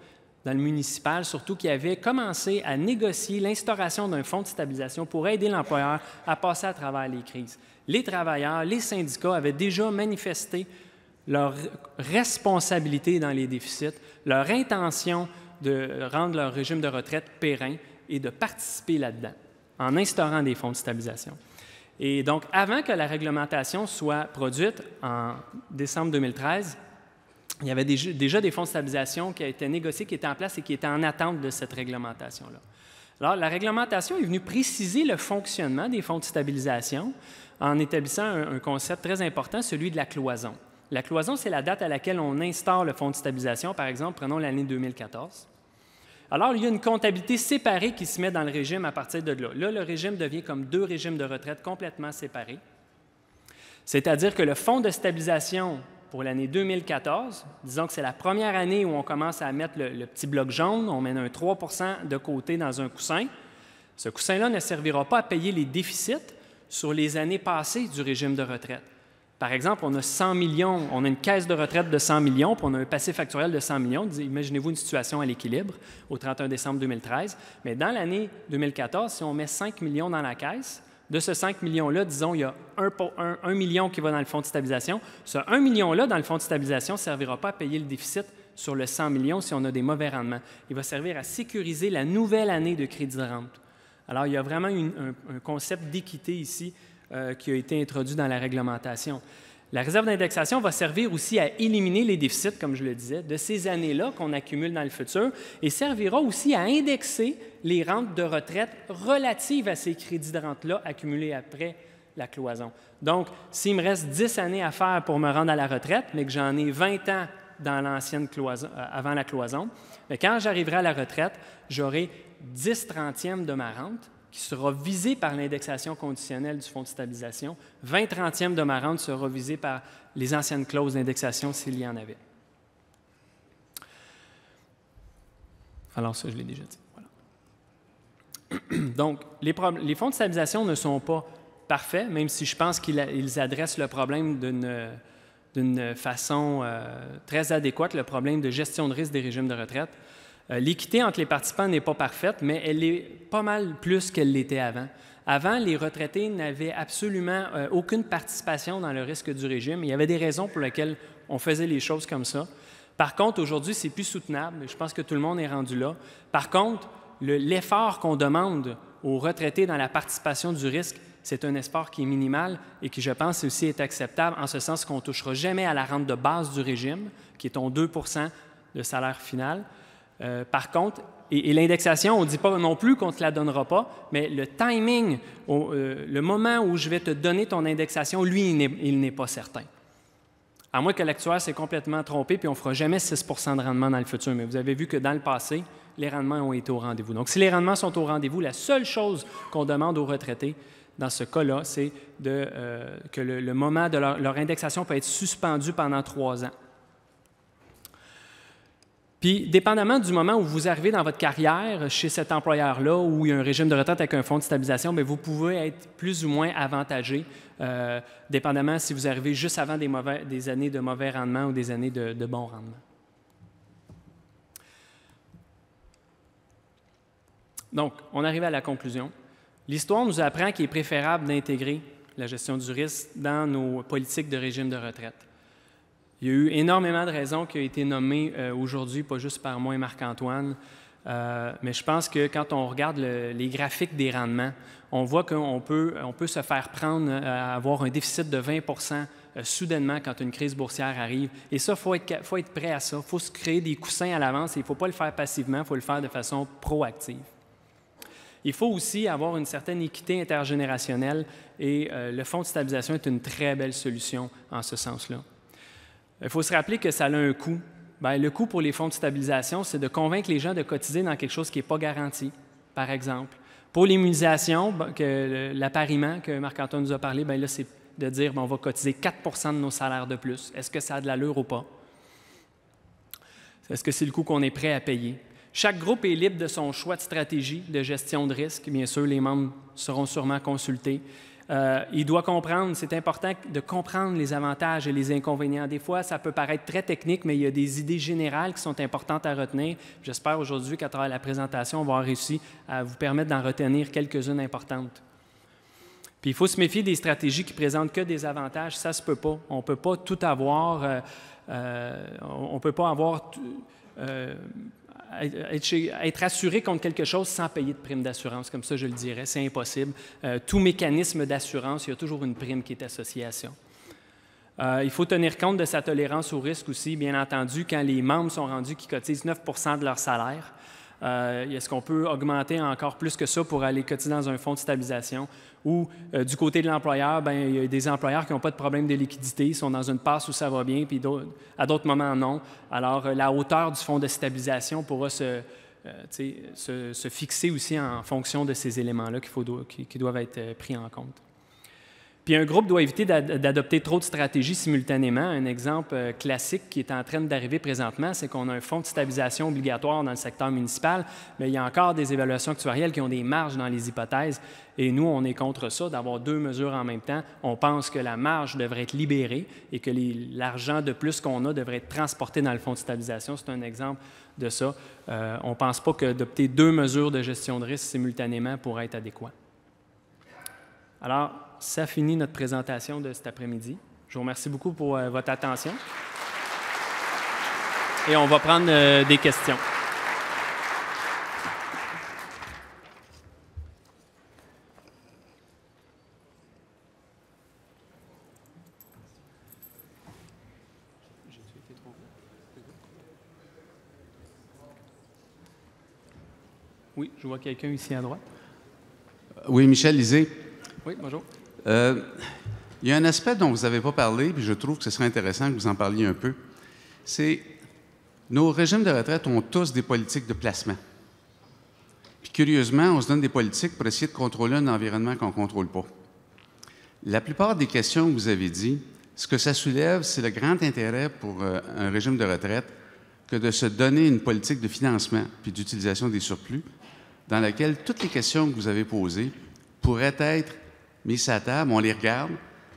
dans le municipal, surtout, qui avaient commencé à négocier l'instauration d'un fonds de stabilisation pour aider l'employeur à passer à travers les crises. Les travailleurs, les syndicats avaient déjà manifesté leur responsabilité dans les déficits, leur intention de rendre leur régime de retraite pérenne et de participer là-dedans en instaurant des fonds de stabilisation. Et donc, avant que la réglementation soit produite en décembre 2013, il y avait déjà des fonds de stabilisation qui étaient négociés, qui étaient en place et qui étaient en attente de cette réglementation-là. Alors, la réglementation est venue préciser le fonctionnement des fonds de stabilisation en établissant un concept très important, celui de la cloison. La cloison, c'est la date à laquelle on instaure le fonds de stabilisation. Par exemple, prenons l'année 2014. Alors, il y a une comptabilité séparée qui se met dans le régime à partir de là. Là, le régime devient comme deux régimes de retraite complètement séparés. C'est-à-dire que le fonds de stabilisation pour l'année 2014, disons que c'est la première année où on commence à mettre le petit bloc jaune, on met un 3 % de côté dans un coussin. Ce coussin-là ne servira pas à payer les déficits sur les années passées du régime de retraite. Par exemple, on a 100 millions, on a une caisse de retraite de 100 millions, puis on a un passif actuel de 100 millions. Imaginez-vous une situation à l'équilibre au 31 décembre 2013. Mais dans l'année 2014, si on met 5 millions dans la caisse, de ce 5 millions-là, disons, il y a 1 million qui va dans le fonds de stabilisation. Ce 1 million-là, dans le fonds de stabilisation, ne servira pas à payer le déficit sur le 100 millions si on a des mauvais rendements. Il va servir à sécuriser la nouvelle année de crédit de rente. Alors, il y a vraiment un concept d'équité ici qui a été introduit dans la réglementation. La réserve d'indexation va servir aussi à éliminer les déficits, comme je le disais, de ces années-là qu'on accumule dans le futur et servira aussi à indexer les rentes de retraite relatives à ces crédits de rente-là accumulés après la cloison. Donc, s'il me reste 10 années à faire pour me rendre à la retraite, mais que j'en ai 20 ans dans l'ancienne cloison, avant la cloison, bien, quand j'arriverai à la retraite, j'aurai 10/30 de ma rente qui sera visée par l'indexation conditionnelle du fonds de stabilisation. 20/30 de ma rente sera visée par les anciennes clauses d'indexation s'il y en avait. Alors ça, je l'ai déjà dit. Voilà. Donc, les fonds de stabilisation ne sont pas parfaits, même si je pense qu'ils adressent le problème d'une façon très adéquate, le problème de gestion de risque des régimes de retraite. L'équité entre les participants n'est pas parfaite, mais elle est pas mal plus qu'elle l'était avant. Avant, les retraités n'avaient absolument aucune participation dans le risque du régime. Il y avait des raisons pour lesquelles on faisait les choses comme ça. Par contre, aujourd'hui, c'est plus soutenable. Je pense que tout le monde est rendu là. Par contre, l'effort qu'on demande aux retraités dans la participation du risque, c'est un effort qui est minimal et qui, je pense, aussi est acceptable en ce sens qu'on ne touchera jamais à la rente de base du régime, qui est ton 2 % de salaire final. Par contre, et l'indexation, on ne dit pas non plus qu'on ne te la donnera pas, mais le timing, le moment où je vais te donner ton indexation, lui, il n'est pas certain. À moins que l'actuaire s'est complètement trompé, puis on ne fera jamais 6 % de rendement dans le futur. Mais vous avez vu que dans le passé, les rendements ont été au rendez-vous. Donc, si les rendements sont au rendez-vous, la seule chose qu'on demande aux retraités, dans ce cas-là, c'est que le moment de leur indexation peut être suspendu pendant 3 ans. Puis, dépendamment du moment où vous arrivez dans votre carrière chez cet employeur-là, où il y a un régime de retraite avec un fonds de stabilisation, bien, vous pouvez être plus ou moins avantagé, dépendamment si vous arrivez juste avant des années de mauvais rendement ou des années de bon rendement. Donc, on arrive à la conclusion. L'histoire nous apprend qu'il est préférable d'intégrer la gestion du risque dans nos politiques de régime de retraite. Il y a eu énormément de raisons qui ont été nommées aujourd'hui, pas juste par moi et Marc-Antoine, mais je pense que quand on regarde les graphiques des rendements, on voit qu'on peut se faire prendre à avoir un déficit de 20 soudainement quand une crise boursière arrive. Et ça, il faut être prêt à ça. Il faut se créer des coussins à l'avance et il ne faut pas le faire passivement, il faut le faire de façon proactive. Il faut aussi avoir une certaine équité intergénérationnelle et le fonds de stabilisation est une très belle solution en ce sens-là. Il faut se rappeler que ça a un coût. Bien, le coût pour les fonds de stabilisation, c'est de convaincre les gens de cotiser dans quelque chose qui n'est pas garanti, par exemple. Pour l'immunisation, l'appariement que Marc-Antoine nous a parlé, bien là, c'est de dire bien, on va cotiser 4 de nos salaires de plus. Est-ce que ça a de l'allure ou pas? Est-ce que c'est le coût qu'on est prêt à payer? Chaque groupe est libre de son choix de stratégie de gestion de risque. Bien sûr, les membres seront sûrement consultés. Il doit comprendre, c'est important de comprendre les avantages et les inconvénients. Des fois, ça peut paraître très technique, mais il y a des idées générales qui sont importantes à retenir. J'espère aujourd'hui qu'à travers la présentation, on va avoir réussi à vous permettre d'en retenir quelques-unes importantes. Puis il faut se méfier des stratégies qui présentent que des avantages. Ça ne se peut pas. On ne peut pas tout avoir. On ne peut pas avoir... être assuré contre quelque chose sans payer de prime d'assurance, comme ça je le dirais, c'est impossible. Tout mécanisme d'assurance, il y a toujours une prime qui est associée à ça. Il faut tenir compte de sa tolérance au risque aussi, bien entendu, quand les membres sont rendus qui cotisent 9 de leur salaire. Est-ce qu'on peut augmenter encore plus que ça pour aller cotiser dans un fonds de stabilisation? Ou du côté de l'employeur, bien, il y a des employeurs qui n'ont pas de problème de liquidité, ils sont dans une passe où ça va bien, puis à d'autres moments, non. Alors, la hauteur du fonds de stabilisation pourra se fixer aussi en fonction de ces éléments-là qui doivent être pris en compte. Puis un groupe doit éviter d'adopter trop de stratégies simultanément. Un exemple classique qui est en train d'arriver présentement, c'est qu'on a un fonds de stabilisation obligatoire dans le secteur municipal, mais il y a encore des évaluations actuarielles qui ont des marges dans les hypothèses. Et nous, on est contre ça, d'avoir 2 mesures en même temps. On pense que la marge devrait être libérée et que l'argent de plus qu'on a devrait être transporté dans le fonds de stabilisation. C'est un exemple de ça. On ne pense pas qu'adopter 2 mesures de gestion de risque simultanément pourrait être adéquat. Alors, ça finit notre présentation de cet après-midi. Je vous remercie beaucoup pour votre attention. Et on va prendre des questions. Oui, je vois quelqu'un ici à droite. Oui, Michel Lisée. Oui, bonjour. Il y a un aspect dont vous n'avez pas parlé, puis je trouve que ce serait intéressant que vous en parliez un peu. C'est nos régimes de retraite ont tous des politiques de placement. Puis curieusement, on se donne des politiques pour essayer de contrôler un environnement qu'on ne contrôle pas. La plupart des questions que vous avez dit, ce que ça soulève, c'est le grand intérêt pour un régime de retraite que de se donner une politique de financement puis d'utilisation des surplus dans laquelle toutes les questions que vous avez posées pourraient être mises à table, on les regarde,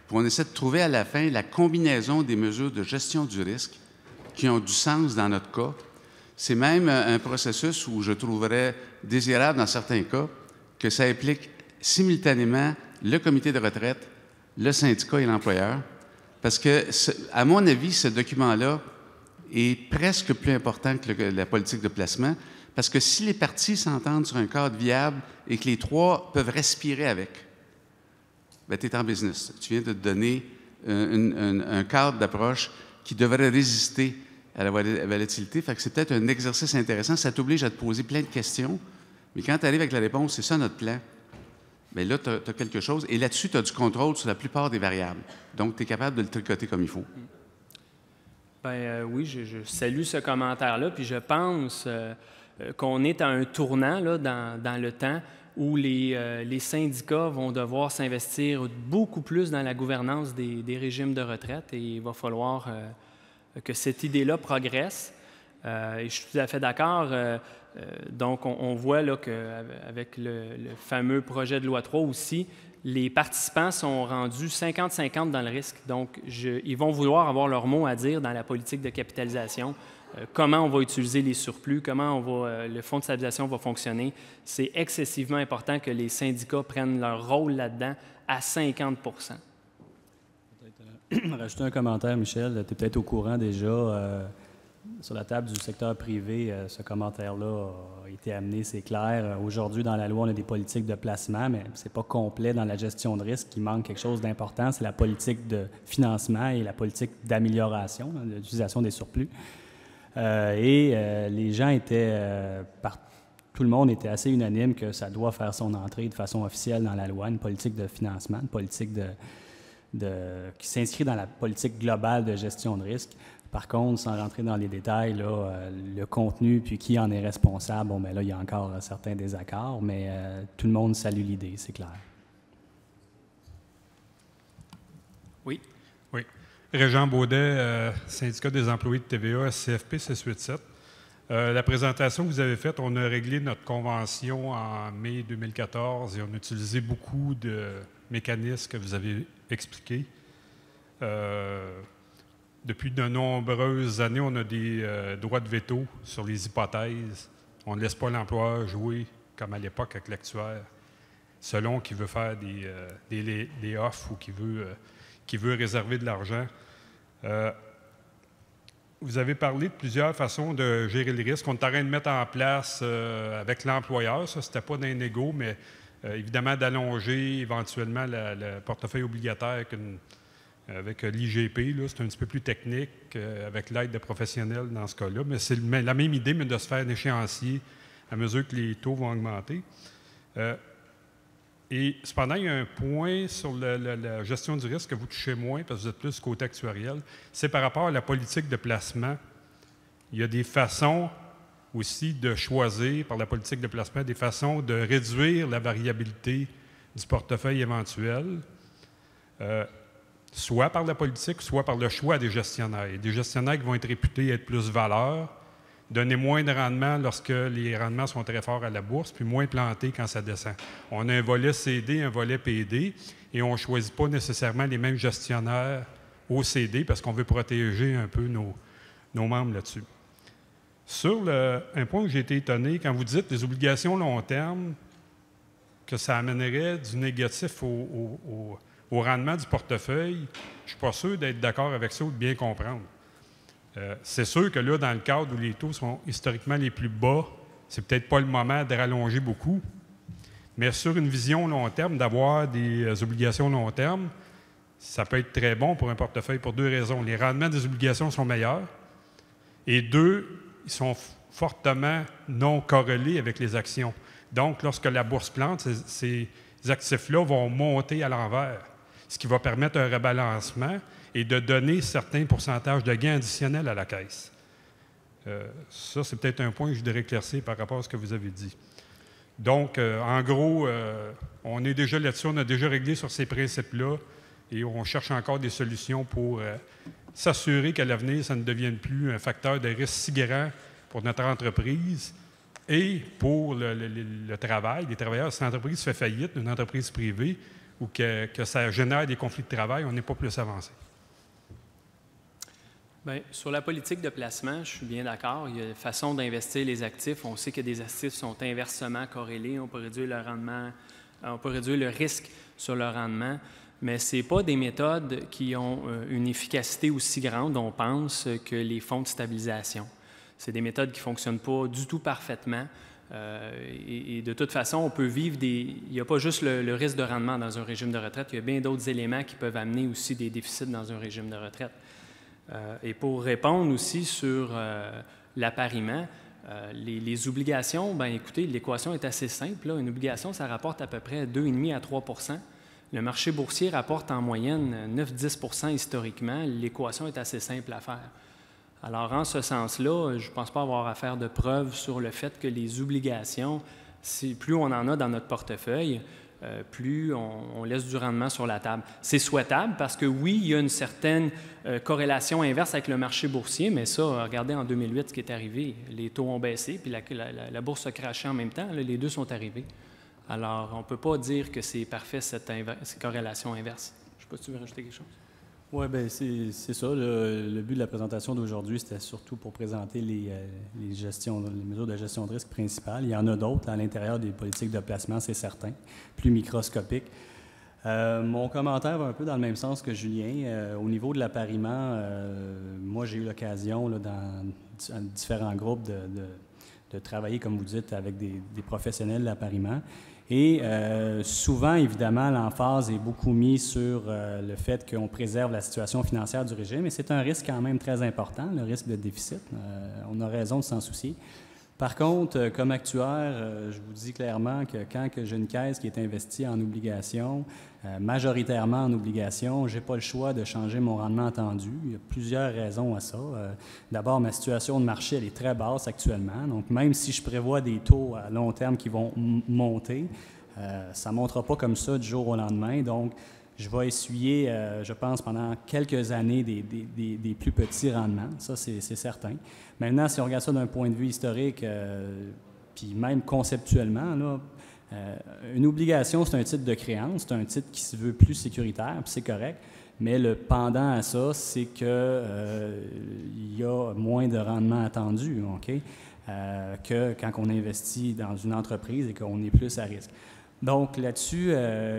puis on essaie de trouver à la fin la combinaison des mesures de gestion du risque qui ont du sens dans notre cas. C'est même un processus où je trouverais désirable dans certains cas que ça implique simultanément le comité de retraite, le syndicat et l'employeur, parce que, à mon avis, ce document-là est presque plus important que la politique de placement, parce que si les parties s'entendent sur un cadre viable et que les 3 peuvent respirer avec, bien, tu es en business. Tu viens de te donner un cadre d'approche qui devrait résister à la volatilité. Fait que c'est peut-être un exercice intéressant. Ça t'oblige à te poser plein de questions, mais quand tu arrives avec la réponse, c'est ça notre plan, bien là, tu as quelque chose. Et là-dessus, tu as du contrôle sur la plupart des variables. Donc, tu es capable de le tricoter comme il faut. Bien, oui, je salue ce commentaire-là, puis je pense qu'on est à un tournant là, dans le temps où les syndicats vont devoir s'investir beaucoup plus dans la gouvernance des régimes de retraite et il va falloir que cette idée-là progresse. Et je suis tout à fait d'accord. Donc, on voit là qu'avec le fameux projet de loi 3 aussi, les participants sont rendus 50-50 dans le risque. Donc, ils vont vouloir avoir leur mot à dire dans la politique de capitalisation. Comment on va utiliser les surplus, comment le fonds de stabilisation va fonctionner. C'est excessivement important que les syndicats prennent leur rôle là-dedans à 50 Peut-être rajouter un commentaire, Michel. Tu es peut-être au courant déjà. Sur la table du secteur privé, ce commentaire-là a été amené, c'est clair. Aujourd'hui, dans la loi, on a des politiques de placement, mais ce n'est pas complet dans la gestion de risque. Il manque quelque chose d'important, c'est la politique de financement et la politique d'amélioration, de l'utilisation des surplus. Les gens étaient, tout le monde était assez unanime que ça doit faire son entrée de façon officielle dans la loi, une politique de financement, une politique qui s'inscrit dans la politique globale de gestion de risque. Par contre, sans rentrer dans les détails, là, le contenu puis qui en est responsable, bon, bien là, il y a encore certains désaccords, mais tout le monde salue l'idée, c'est clair. Oui. Oui. Régent Baudet, syndicat des employés de TVA, SCFP 687. La présentation que vous avez faite, on a réglé notre convention en mai 2014 et on a utilisé beaucoup de mécanismes que vous avez expliqués. Depuis de nombreuses années, on a des droits de veto sur les hypothèses. On ne laisse pas l'employeur jouer comme à l'époque avec l'actuaire, selon qu'il veut faire des offres ou qu'il veut réserver de l'argent. Vous avez parlé de plusieurs façons de gérer le risque. On est en train de mettre en place avec l'employeur, ça, c'était pas d'un égo, mais évidemment d'allonger éventuellement le portefeuille obligataire avec l'IGP, c'est un petit peu plus technique, avec l'aide de professionnels dans ce cas-là, mais c'est la même idée, mais de se faire un échéancier à mesure que les taux vont augmenter. Et cependant, il y a un point sur la gestion du risque que vous touchez moins, parce que vous êtes plus côté actuariel, c'est par rapport à la politique de placement. Il y a des façons aussi de choisir, par la politique de placement, des façons de réduire la variabilité du portefeuille éventuel, soit par la politique, soit par le choix des gestionnaires. Il y a des gestionnaires qui vont être réputés être plus valeurs, donner moins de rendement lorsque les rendements sont très forts à la bourse, puis moins plantés quand ça descend. On a un volet CD, un volet PD, et on ne choisit pas nécessairement les mêmes gestionnaires au CD parce qu'on veut protéger un peu nos membres là-dessus. Sur un point où j'ai été étonné, quand vous dites les obligations long terme, que ça amènerait du négatif au rendement du portefeuille, je ne suis pas sûr d'être d'accord avec ça ou de bien comprendre. C'est sûr que là, dans le cadre où les taux sont historiquement les plus bas, c'est peut-être pas le moment de rallonger beaucoup, mais sur une vision long terme, d'avoir des obligations long terme, ça peut être très bon pour un portefeuille pour deux raisons. Les rendements des obligations sont meilleurs et deux, ils sont fortement non corrélés avec les actions. Donc, lorsque la bourse plante, ces actifs-là vont monter à l'envers, ce qui va permettre un rebalancement et de donner certains pourcentages de gains additionnels à la caisse. Ça, c'est peut-être un point que je voudrais éclaircir par rapport à ce que vous avez dit. Donc, en gros, on est déjà là-dessus, on a déjà réglé sur ces principes-là et on cherche encore des solutions pour s'assurer qu'à l'avenir, ça ne devienne plus un facteur de risque si grand pour notre entreprise et pour le travail, les travailleurs. Si l'entreprise fait faillite, une entreprise privée, ou que ça génère des conflits de travail, on n'est pas plus avancé. Bien, sur la politique de placement, je suis bien d'accord. Il y a une façon d'investir les actifs. On sait que des actifs sont inversement corrélés. On peut réduire le rendement, on peut réduire le risque sur le rendement, mais ce n'est pas des méthodes qui ont une efficacité aussi grande, on pense, que les fonds de stabilisation. C'est des méthodes qui ne fonctionnent pas du tout parfaitement. Et de toute façon, on peut vivre il n'y a pas juste le risque de rendement dans un régime de retraite, il y a bien d'autres éléments qui peuvent amener aussi des déficits dans un régime de retraite. Et pour répondre aussi sur l'appariement, les obligations, bien écoutez, l'équation est assez simple. Là. Une obligation, ça rapporte à peu près 2,5 à 3 %. Le marché boursier rapporte en moyenne 9-10 % historiquement. L'équation est assez simple à faire. Alors, en ce sens-là, je ne pense pas avoir à faire de preuves sur le fait que les obligations, plus on en a dans notre portefeuille, plus on laisse du rendement sur la table. C'est souhaitable parce que oui, il y a une certaine corrélation inverse avec le marché boursier, mais ça, regardez en 2008 ce qui est arrivé. Les taux ont baissé, puis la bourse a crashé en même temps. Là, les deux sont arrivés. Alors, on ne peut pas dire que c'est parfait, cette corrélation inverse. Je ne sais pas si tu veux rajouter quelque chose. Oui, bien, c'est ça. Le but de la présentation d'aujourd'hui, c'était surtout pour présenter les mesures de gestion de risque principales. Il y en a d'autres à l'intérieur des politiques de placement, c'est certain, plus microscopiques. Mon commentaire va un peu dans le même sens que Julien. Au niveau de l'appariement, moi, j'ai eu l'occasion, dans différents groupes, de travailler, comme vous dites, avec des professionnels de l'appariement. Et souvent, évidemment, l'emphase est beaucoup mise sur le fait qu'on préserve la situation financière du régime, et c'est un risque quand même très important, le risque de déficit. On a raison de s'en soucier. Par contre, comme actuaire, je vous dis clairement que quand j'ai une caisse qui est investie en obligations, majoritairement en obligations, je n'ai pas le choix de changer mon rendement attendu. Il y a plusieurs raisons à ça. D'abord, ma situation de marché, elle est très basse actuellement. Donc, même si je prévois des taux à long terme qui vont monter, ça ne montera pas comme ça du jour au lendemain. Donc, je vais essuyer, je pense, pendant quelques années des plus petits rendements. Ça, c'est certain. Maintenant, si on regarde ça d'un point de vue historique, puis même conceptuellement, là, une obligation, c'est un titre de créance, c'est un titre qui se veut plus sécuritaire, puis c'est correct. Mais le pendant à ça, c'est que il y a moins de rendement attendu, OK? Que quand on investit dans une entreprise et qu'on est plus à risque. Donc, là-dessus,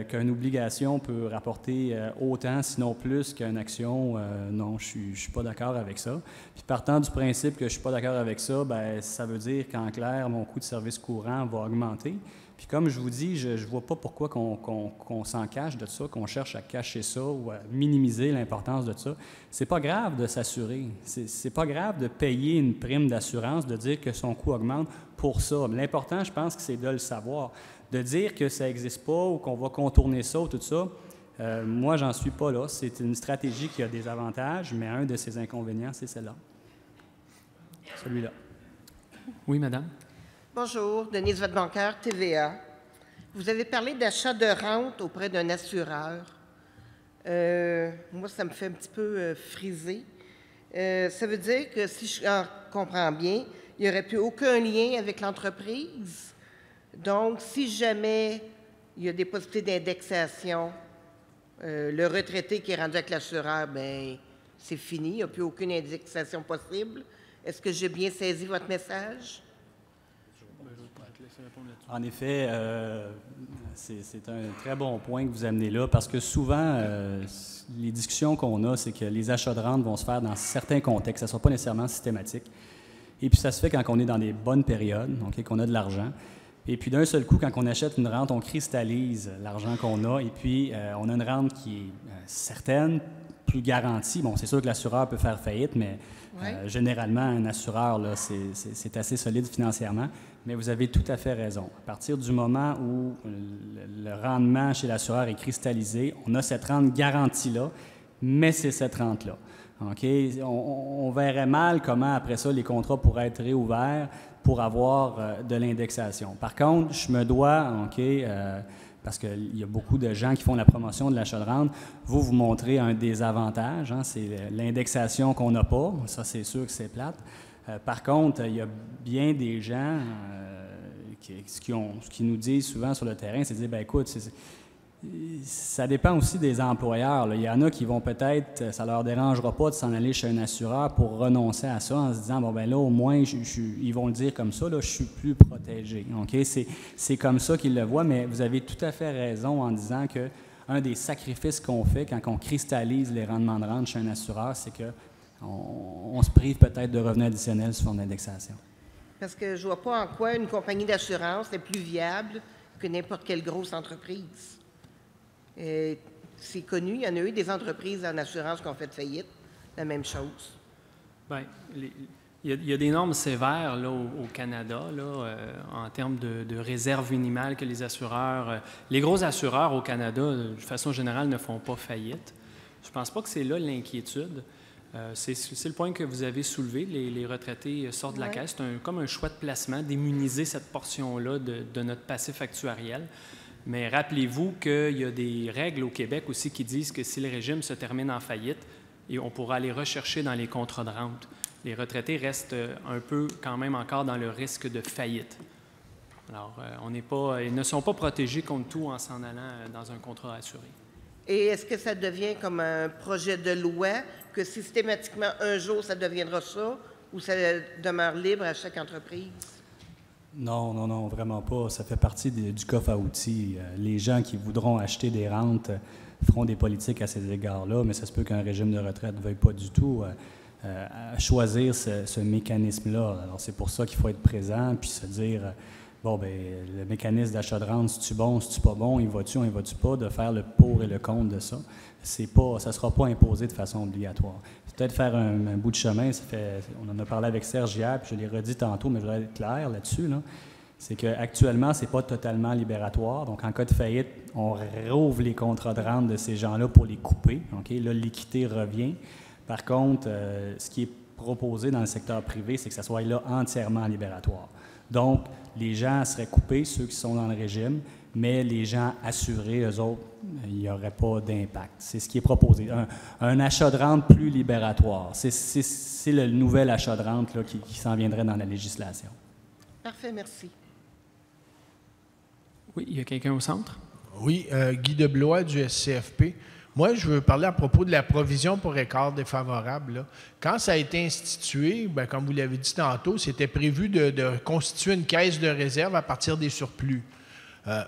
qu'une obligation peut rapporter autant, sinon plus, qu'une action, non, je ne suis pas d'accord avec ça. Puis, partant du principe que je ne suis pas d'accord avec ça, bien, ça veut dire qu'en clair, mon coût de service courant va augmenter. Puis, comme je vous dis, je ne vois pas pourquoi qu'on s'en cache de ça, qu'on cherche à cacher ça ou à minimiser l'importance de ça. C'est pas grave de s'assurer. C'est pas grave de payer une prime d'assurance, de dire que son coût augmente pour ça. Mais l'important, je pense, que c'est de le savoir. De dire que ça n'existe pas ou qu'on va contourner ça ou tout ça, moi, j'en suis pas là. C'est une stratégie qui a des avantages, mais un de ses inconvénients, c'est celle-là. Celui-là. Oui, madame. Bonjour, Denise Vadeboncoeur, TVA. Vous avez parlé d'achat de rente auprès d'un assureur. Moi, ça me fait un petit peu friser. Ça veut dire que, si je comprends bien, il n'y aurait plus aucun lien avec l'entreprise. Donc, si jamais il y a des possibilités d'indexation, le retraité qui est rendu avec l'assureur, bien, c'est fini, il n'y a plus aucune indexation possible. Est-ce que j'ai bien saisi votre message? En effet, c'est un très bon point que vous amenez là, parce que souvent, les discussions qu'on a, c'est que les achats de rente vont se faire dans certains contextes, ça ne sera pas nécessairement systématique. Et puis, ça se fait quand on est dans des bonnes périodes, donc qu'on a de l'argent. Et puis, d'un seul coup, quand on achète une rente, on cristallise l'argent qu'on a, et puis on a une rente qui est certaine, plus garantie. Bon, c'est sûr que l'assureur peut faire faillite, mais généralement, un assureur, là, c'est assez solide financièrement. Mais vous avez tout à fait raison. À partir du moment où le rendement chez l'assureur est cristallisé, on a cette rente garantie-là, mais c'est cette rente-là. Okay? On verrait mal comment, après ça, les contrats pourraient être réouverts pour avoir de l'indexation. Par contre, je me dois, parce qu'il y a beaucoup de gens qui font la promotion de l'achat de rente, vous montrez un désavantage, hein, c'est l'indexation qu'on n'a pas. Ça, c'est sûr que c'est plate. Par contre, il y a bien des gens ce qu'ils nous disent souvent sur le terrain, c'est de dire, bien écoute, ça dépend aussi des employeurs. Là. Il y en a qui vont peut-être, ça ne leur dérangera pas de s'en aller chez un assureur pour renoncer à ça en se disant, bon ben là, au moins, ils vont le dire comme ça, là, je suis plus protégé. Okay? C'est comme ça qu'ils le voient, mais vous avez tout à fait raison en disant que un des sacrifices qu'on fait quand on cristallise les rendements de rente chez un assureur, c'est que on se prive peut-être de revenus additionnels sur l'indexation. Parce que je ne vois pas en quoi une compagnie d'assurance est plus viable que n'importe quelle grosse entreprise. C'est connu, il y en a eu des entreprises en assurance qui ont fait faillite, la même chose. Bien, il y a des normes sévères là, au Canada là, en termes de réserve minimale que les assureurs... les gros assureurs au Canada, de façon générale, ne font pas faillite. Je ne pense pas que c'est là l'inquiétude. C'est le point que vous avez soulevé. Les retraités sortent de la caisse. C'est comme un choix de placement, d'immuniser cette portion-là de notre passif actuariel. Mais rappelez-vous qu'il y a des règles au Québec aussi qui disent que si le régime se termine en faillite, et on pourra aller rechercher dans les contrats de rente. Les retraités restent un peu quand même encore dans le risque de faillite. Alors, ils ne sont pas protégés contre tout en s'en allant dans un contrat assuré. Et est-ce que ça devient comme un projet de loi, que systématiquement, un jour, ça deviendra ça, ou ça demeure libre à chaque entreprise? Non, vraiment pas. Ça fait partie du coffre à outils. Les gens qui voudront acheter des rentes feront des politiques à ces égards-là, mais ça se peut qu'un régime de retraite ne veuille pas du tout choisir ce mécanisme-là. Alors, c'est pour ça qu'il faut être présent puis se dire, bon, bien, le mécanisme d'achat de rente, c'est-tu bon, c'est-tu pas bon, il va-tu, il va-tu pas, de faire le pour et le contre de ça. Ça ne sera pas imposé de façon obligatoire. Peut-être faire un bout de chemin, on en a parlé avec Serge hier, puis je l'ai redit tantôt, mais je voudrais être clair là-dessus, là. C'est qu'actuellement, ce n'est pas totalement libératoire. Donc, en cas de faillite, on rouvre les contrats de rente de ces gens-là pour les couper. Okay? Là, l'équité revient. Par contre, ce qui est proposé dans le secteur privé, c'est que ça soit là entièrement libératoire. Donc, les gens seraient coupés, ceux qui sont dans le régime, mais les gens assurés, eux autres, il n'y aurait pas d'impact. C'est ce qui est proposé. Un achat de rente plus libératoire. C'est le nouvel achat de rente là, qui s'en viendrait dans la législation. Parfait, merci. Oui, il y a quelqu'un au centre? Oui, Guy Deblois du SCFP. Moi, je veux parler à propos de la provision pour écart défavorable, là. Quand ça a été institué, bien, comme vous l'avez dit tantôt, c'était prévu de constituer une caisse de réserve à partir des surplus.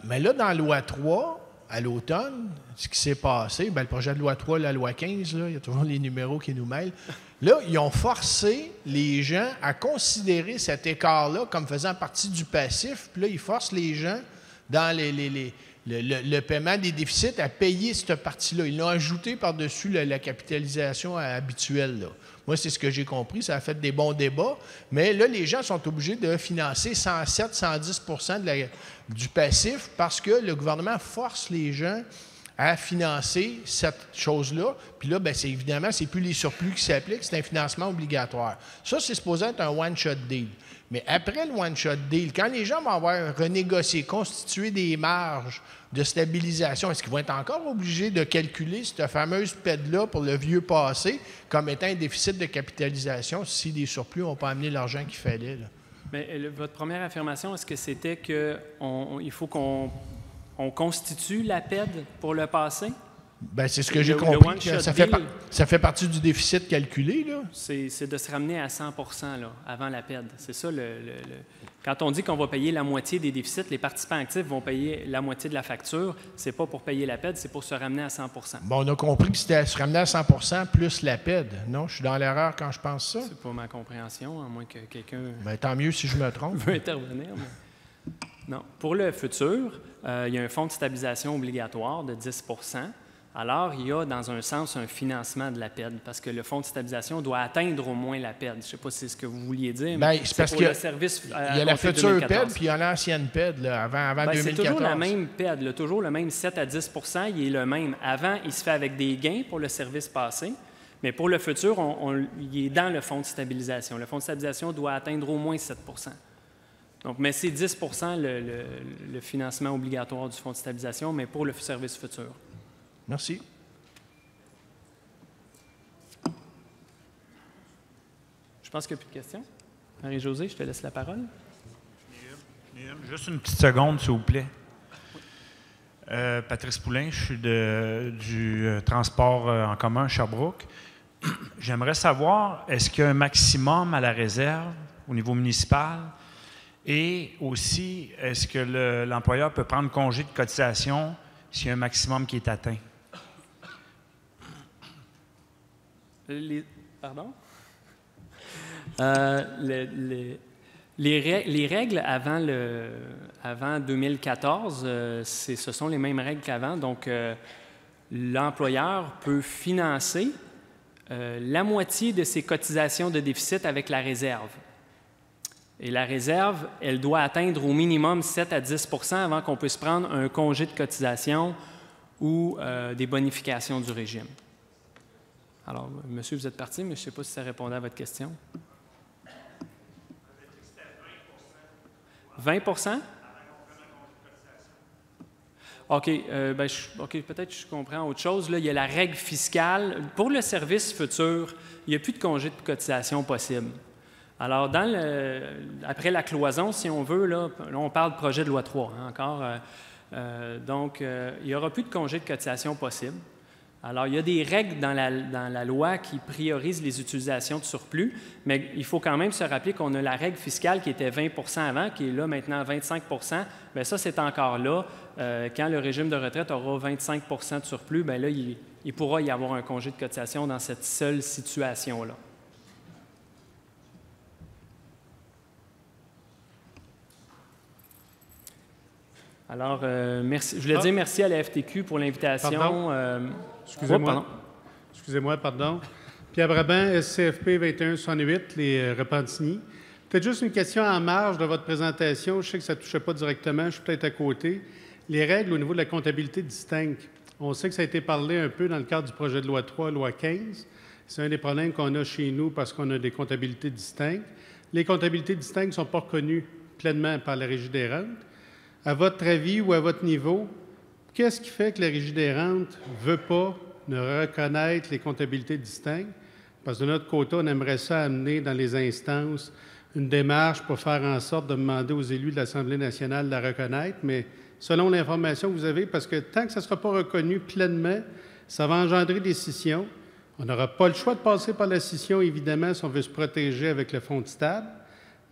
Mais là, dans la loi 3, à l'automne, ce qui s'est passé, bien, le projet de loi 3, la loi 15, là, il y a toujours les numéros qui nous mêlent. Là, ils ont forcé les gens à considérer cet écart-là comme faisant partie du passif. Puis là, ils forcent les gens, dans le paiement des déficits, à payer cette partie-là. Ils l'ont ajouté par-dessus la capitalisation habituelle, là. Moi, c'est ce que j'ai compris. Ça a fait des bons débats. Mais là, les gens sont obligés de financer 107-110 du passif parce que le gouvernement force les gens à financer cette chose-là. Puis là, bien, évidemment, c'est plus les surplus qui s'appliquent, c'est un financement obligatoire. Ça, c'est supposé être un one-shot deal. Mais après le one-shot deal, quand les gens vont avoir renégocié, constitué des marges de stabilisation, est-ce qu'ils vont être encore obligés de calculer cette fameuse PED-là pour le vieux passé comme étant un déficit de capitalisation si les surplus n'ont pas amené l'argent qu'il fallait, là? Mais votre première affirmation, est-ce que c'était qu'il faut qu'on constitue la PED pour le passé? Bien, c'est ce que j'ai compris. Ça fait partie du déficit calculé, là. C'est de se ramener à 100 là, avant la PED. C'est ça, quand on dit qu'on va payer la moitié des déficits, les participants actifs vont payer la moitié de la facture. C'est pas pour payer la PED, c'est pour se ramener à 100 Bon, on a compris que c'était à se ramener à 100 plus la PED. Non, je suis dans l'erreur quand je pense ça. C'est pas ma compréhension, à moins que quelqu'un... Bien, tant mieux si je me trompe. veut intervenir. Mais... Non. Pour le futur, il y a un fonds de stabilisation obligatoire de 10 Alors, il y a, dans un sens, un financement de la PED, parce que le fonds de stabilisation doit atteindre au moins la PED. Je ne sais pas si c'est ce que vous vouliez dire, mais c'est parce pour le service. Il y a la future PED, puis il y a l'ancienne PED, là, avant 2014. C'est toujours la même PED, là, toujours le même 7 à 10 il est le même. Avant, il se fait avec des gains pour le service passé, mais pour le futur, il est dans le fonds de stabilisation. Le fonds de stabilisation doit atteindre au moins 7 Donc, mais c'est 10 le financement obligatoire du fonds de stabilisation, mais pour le service futur. Merci. Je pense qu'il n'y a plus de questions. Marie-Josée, je te laisse la parole. Juste une petite seconde, s'il vous plaît. Patrice Poulain, je suis du transport en commun à Sherbrooke. J'aimerais savoir, est-ce qu'il y a un maximum à la réserve au niveau municipal? Et aussi, est-ce que l'employeur peut prendre congé de cotisation s'il y a un maximum qui est atteint? Pardon? Les règles avant 2014, ce sont les mêmes règles qu'avant. Donc, l'employeur peut financer la moitié de ses cotisations de déficit avec la réserve. Et la réserve, elle doit atteindre au minimum 7 à 10 avant qu'on puisse prendre un congé de cotisation ou des bonifications du régime. Alors, monsieur, vous êtes parti, mais je ne sais pas si ça répondait à votre question. 20 %? OK. Peut-être que je comprends autre chose. Là, il y a la règle fiscale. Pour le service futur, il n'y a plus de congé de cotisation possible. Alors, après la cloison, si on veut, là on parle de projet de loi 3 encore. Donc, il n'y aura plus de congé de cotisation possible. Alors, il y a des règles dans la loi qui priorisent les utilisations de surplus, mais il faut quand même se rappeler qu'on a la règle fiscale qui était 20 % avant, qui est là maintenant à 25 %. Bien, ça, c'est encore là. Quand le régime de retraite aura 25 % de surplus, bien là, il pourra y avoir un congé de cotisation dans cette seule situation-là. Alors, merci. Je voulais dire merci à la FTQ pour l'invitation. Excusez-moi, pardon. Pierre Brabant, SCFP 2168, les Repentigny. Peut-être juste une question en marge de votre présentation. Je sais que ça ne touchait pas directement, je suis peut-être à côté. Les règles au niveau de la comptabilité distincte. On sait que ça a été parlé un peu dans le cadre du projet de loi 3, loi 15. C'est un des problèmes qu'on a chez nous parce qu'on a des comptabilités distinctes. Les comptabilités distinctes ne sont pas reconnues pleinement par la Régie des rentes. À votre avis ou à votre niveau, qu'est-ce qui fait que la Régie des rentes ne veut pas reconnaître les comptabilités distinctes? Parce que de notre côté, on aimerait ça amener dans les instances une démarche pour faire en sorte de demander aux élus de l'Assemblée nationale de la reconnaître, mais selon l'information que vous avez, parce que tant que ça ne sera pas reconnu pleinement, ça va engendrer des scissions. On n'aura pas le choix de passer par la scission, évidemment, si on veut se protéger avec le fonds de stable.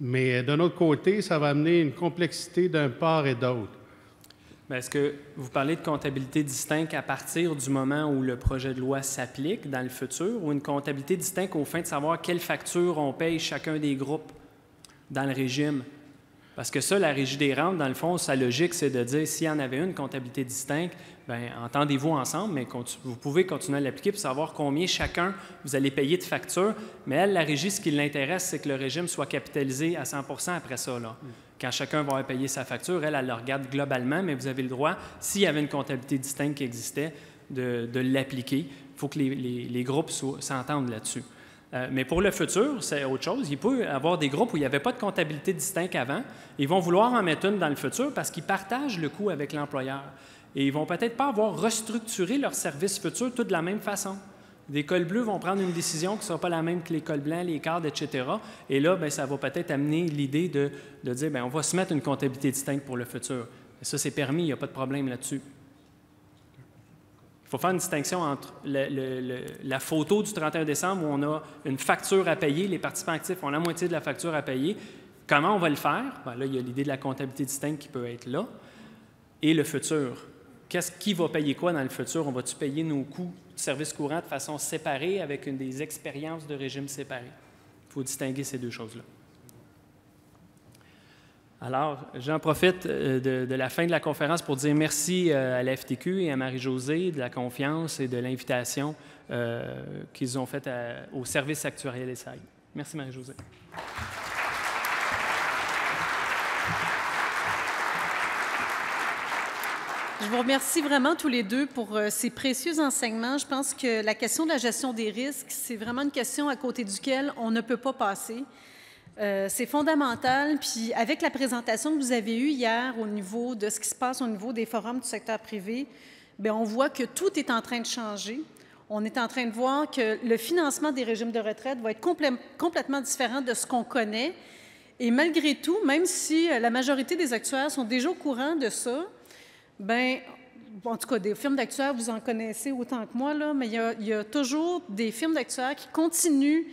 Mais d'un autre côté, ça va amener une complexité d'un part et d'autre. Est-ce que vous parlez de comptabilité distincte à partir du moment où le projet de loi s'applique dans le futur ou une comptabilité distincte au fin de savoir quelle facture on paye chacun des groupes dans le régime? Parce que ça, la Régie des rentes, dans le fond, sa logique, c'est de dire s'il y en avait une comptabilité distincte, bien, entendez-vous ensemble, mais vous pouvez continuer à l'appliquer pour savoir combien chacun vous allez payer de factures. Mais elle, la Régie, ce qui l'intéresse, c'est que le régime soit capitalisé à 100 % après ça. Là. Quand chacun va payer sa facture, elle le regarde globalement, mais vous avez le droit, s'il y avait une comptabilité distincte qui existait, de l'appliquer. Il faut que les groupes s'entendent là-dessus. Mais pour le futur, c'est autre chose. Il peut y avoir des groupes où il n'y avait pas de comptabilité distincte avant. Ils vont vouloir en mettre une dans le futur parce qu'ils partagent le coût avec l'employeur. Et ils ne vont peut-être pas avoir restructuré leur service futur tout de la même façon. Des cols bleus vont prendre une décision qui ne sera pas la même que les cols blancs, les cadres, etc. Et là, bien, ça va peut-être amener l'idée de dire bien, on va se mettre une comptabilité distincte pour le futur. Et ça, c'est permis, il n'y a pas de problème là-dessus. Il faut faire une distinction entre la photo du 31 décembre où on a une facture à payer, les participants actifs ont la moitié de la facture à payer. Comment on va le faire? Bien, là, il y a l'idée de la comptabilité distincte qui peut être là. Et le futur. Qui va payer quoi dans le futur? On va-tu payer nos coûts de services courants de façon séparée avec des expériences de régime séparés? Il faut distinguer ces deux choses-là. Alors, j'en profite de la fin de la conférence pour dire merci à la FTQ et à Marie-Josée de la confiance et de l'invitation qu'ils ont faite au service actuariel ESSAI. Merci Marie-Josée. Je vous remercie vraiment tous les deux pour ces précieux enseignements. Je pense que la question de la gestion des risques, c'est vraiment une question à côté duquel on ne peut pas passer. C'est fondamental. Puis avec la présentation que vous avez eue hier au niveau de ce qui se passe au niveau des forums du secteur privé, bien, on voit que tout est en train de changer. On est en train de voir que le financement des régimes de retraite va être complètement différent de ce qu'on connaît. Et malgré tout, même si la majorité des actuaires sont déjà au courant de ça, bien, en tout cas, des firmes d'actuaires, vous en connaissez autant que moi, là, mais il y a toujours des firmes d'actuaires qui continuent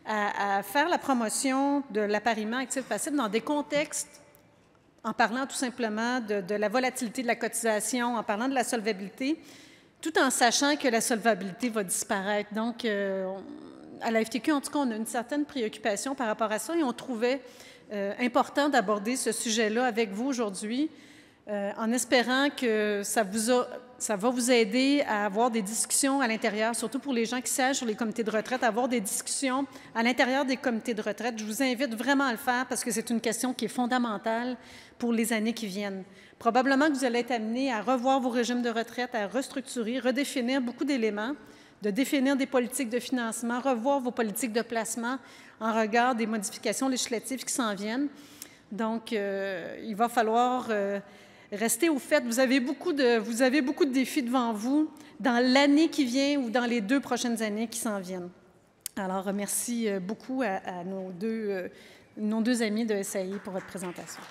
à faire la promotion de l'appariement actif-passif dans des contextes, en parlant tout simplement de la volatilité de la cotisation, en parlant de la solvabilité, tout en sachant que la solvabilité va disparaître. Donc, à la FTQ, en tout cas, on a une certaine préoccupation par rapport à ça et on trouvait important d'aborder ce sujet-là avec vous aujourd'hui, en espérant que ça va vous aider à avoir des discussions à l'intérieur, surtout pour les gens qui siègent sur les comités de retraite, à avoir des discussions à l'intérieur des comités de retraite. Je vous invite vraiment à le faire parce que c'est une question qui est fondamentale pour les années qui viennent. Probablement que vous allez être amenés à revoir vos régimes de retraite, à restructurer, redéfinir beaucoup d'éléments. de définir des politiques de financement, revoir vos politiques de placement en regard des modifications législatives qui s'en viennent. Donc, il va falloir rester au fait. Vous avez beaucoup de défis devant vous dans l'année qui vient ou dans les 2 prochaines années qui s'en viennent. Alors, merci beaucoup à nos deux amis de SAI pour votre présentation.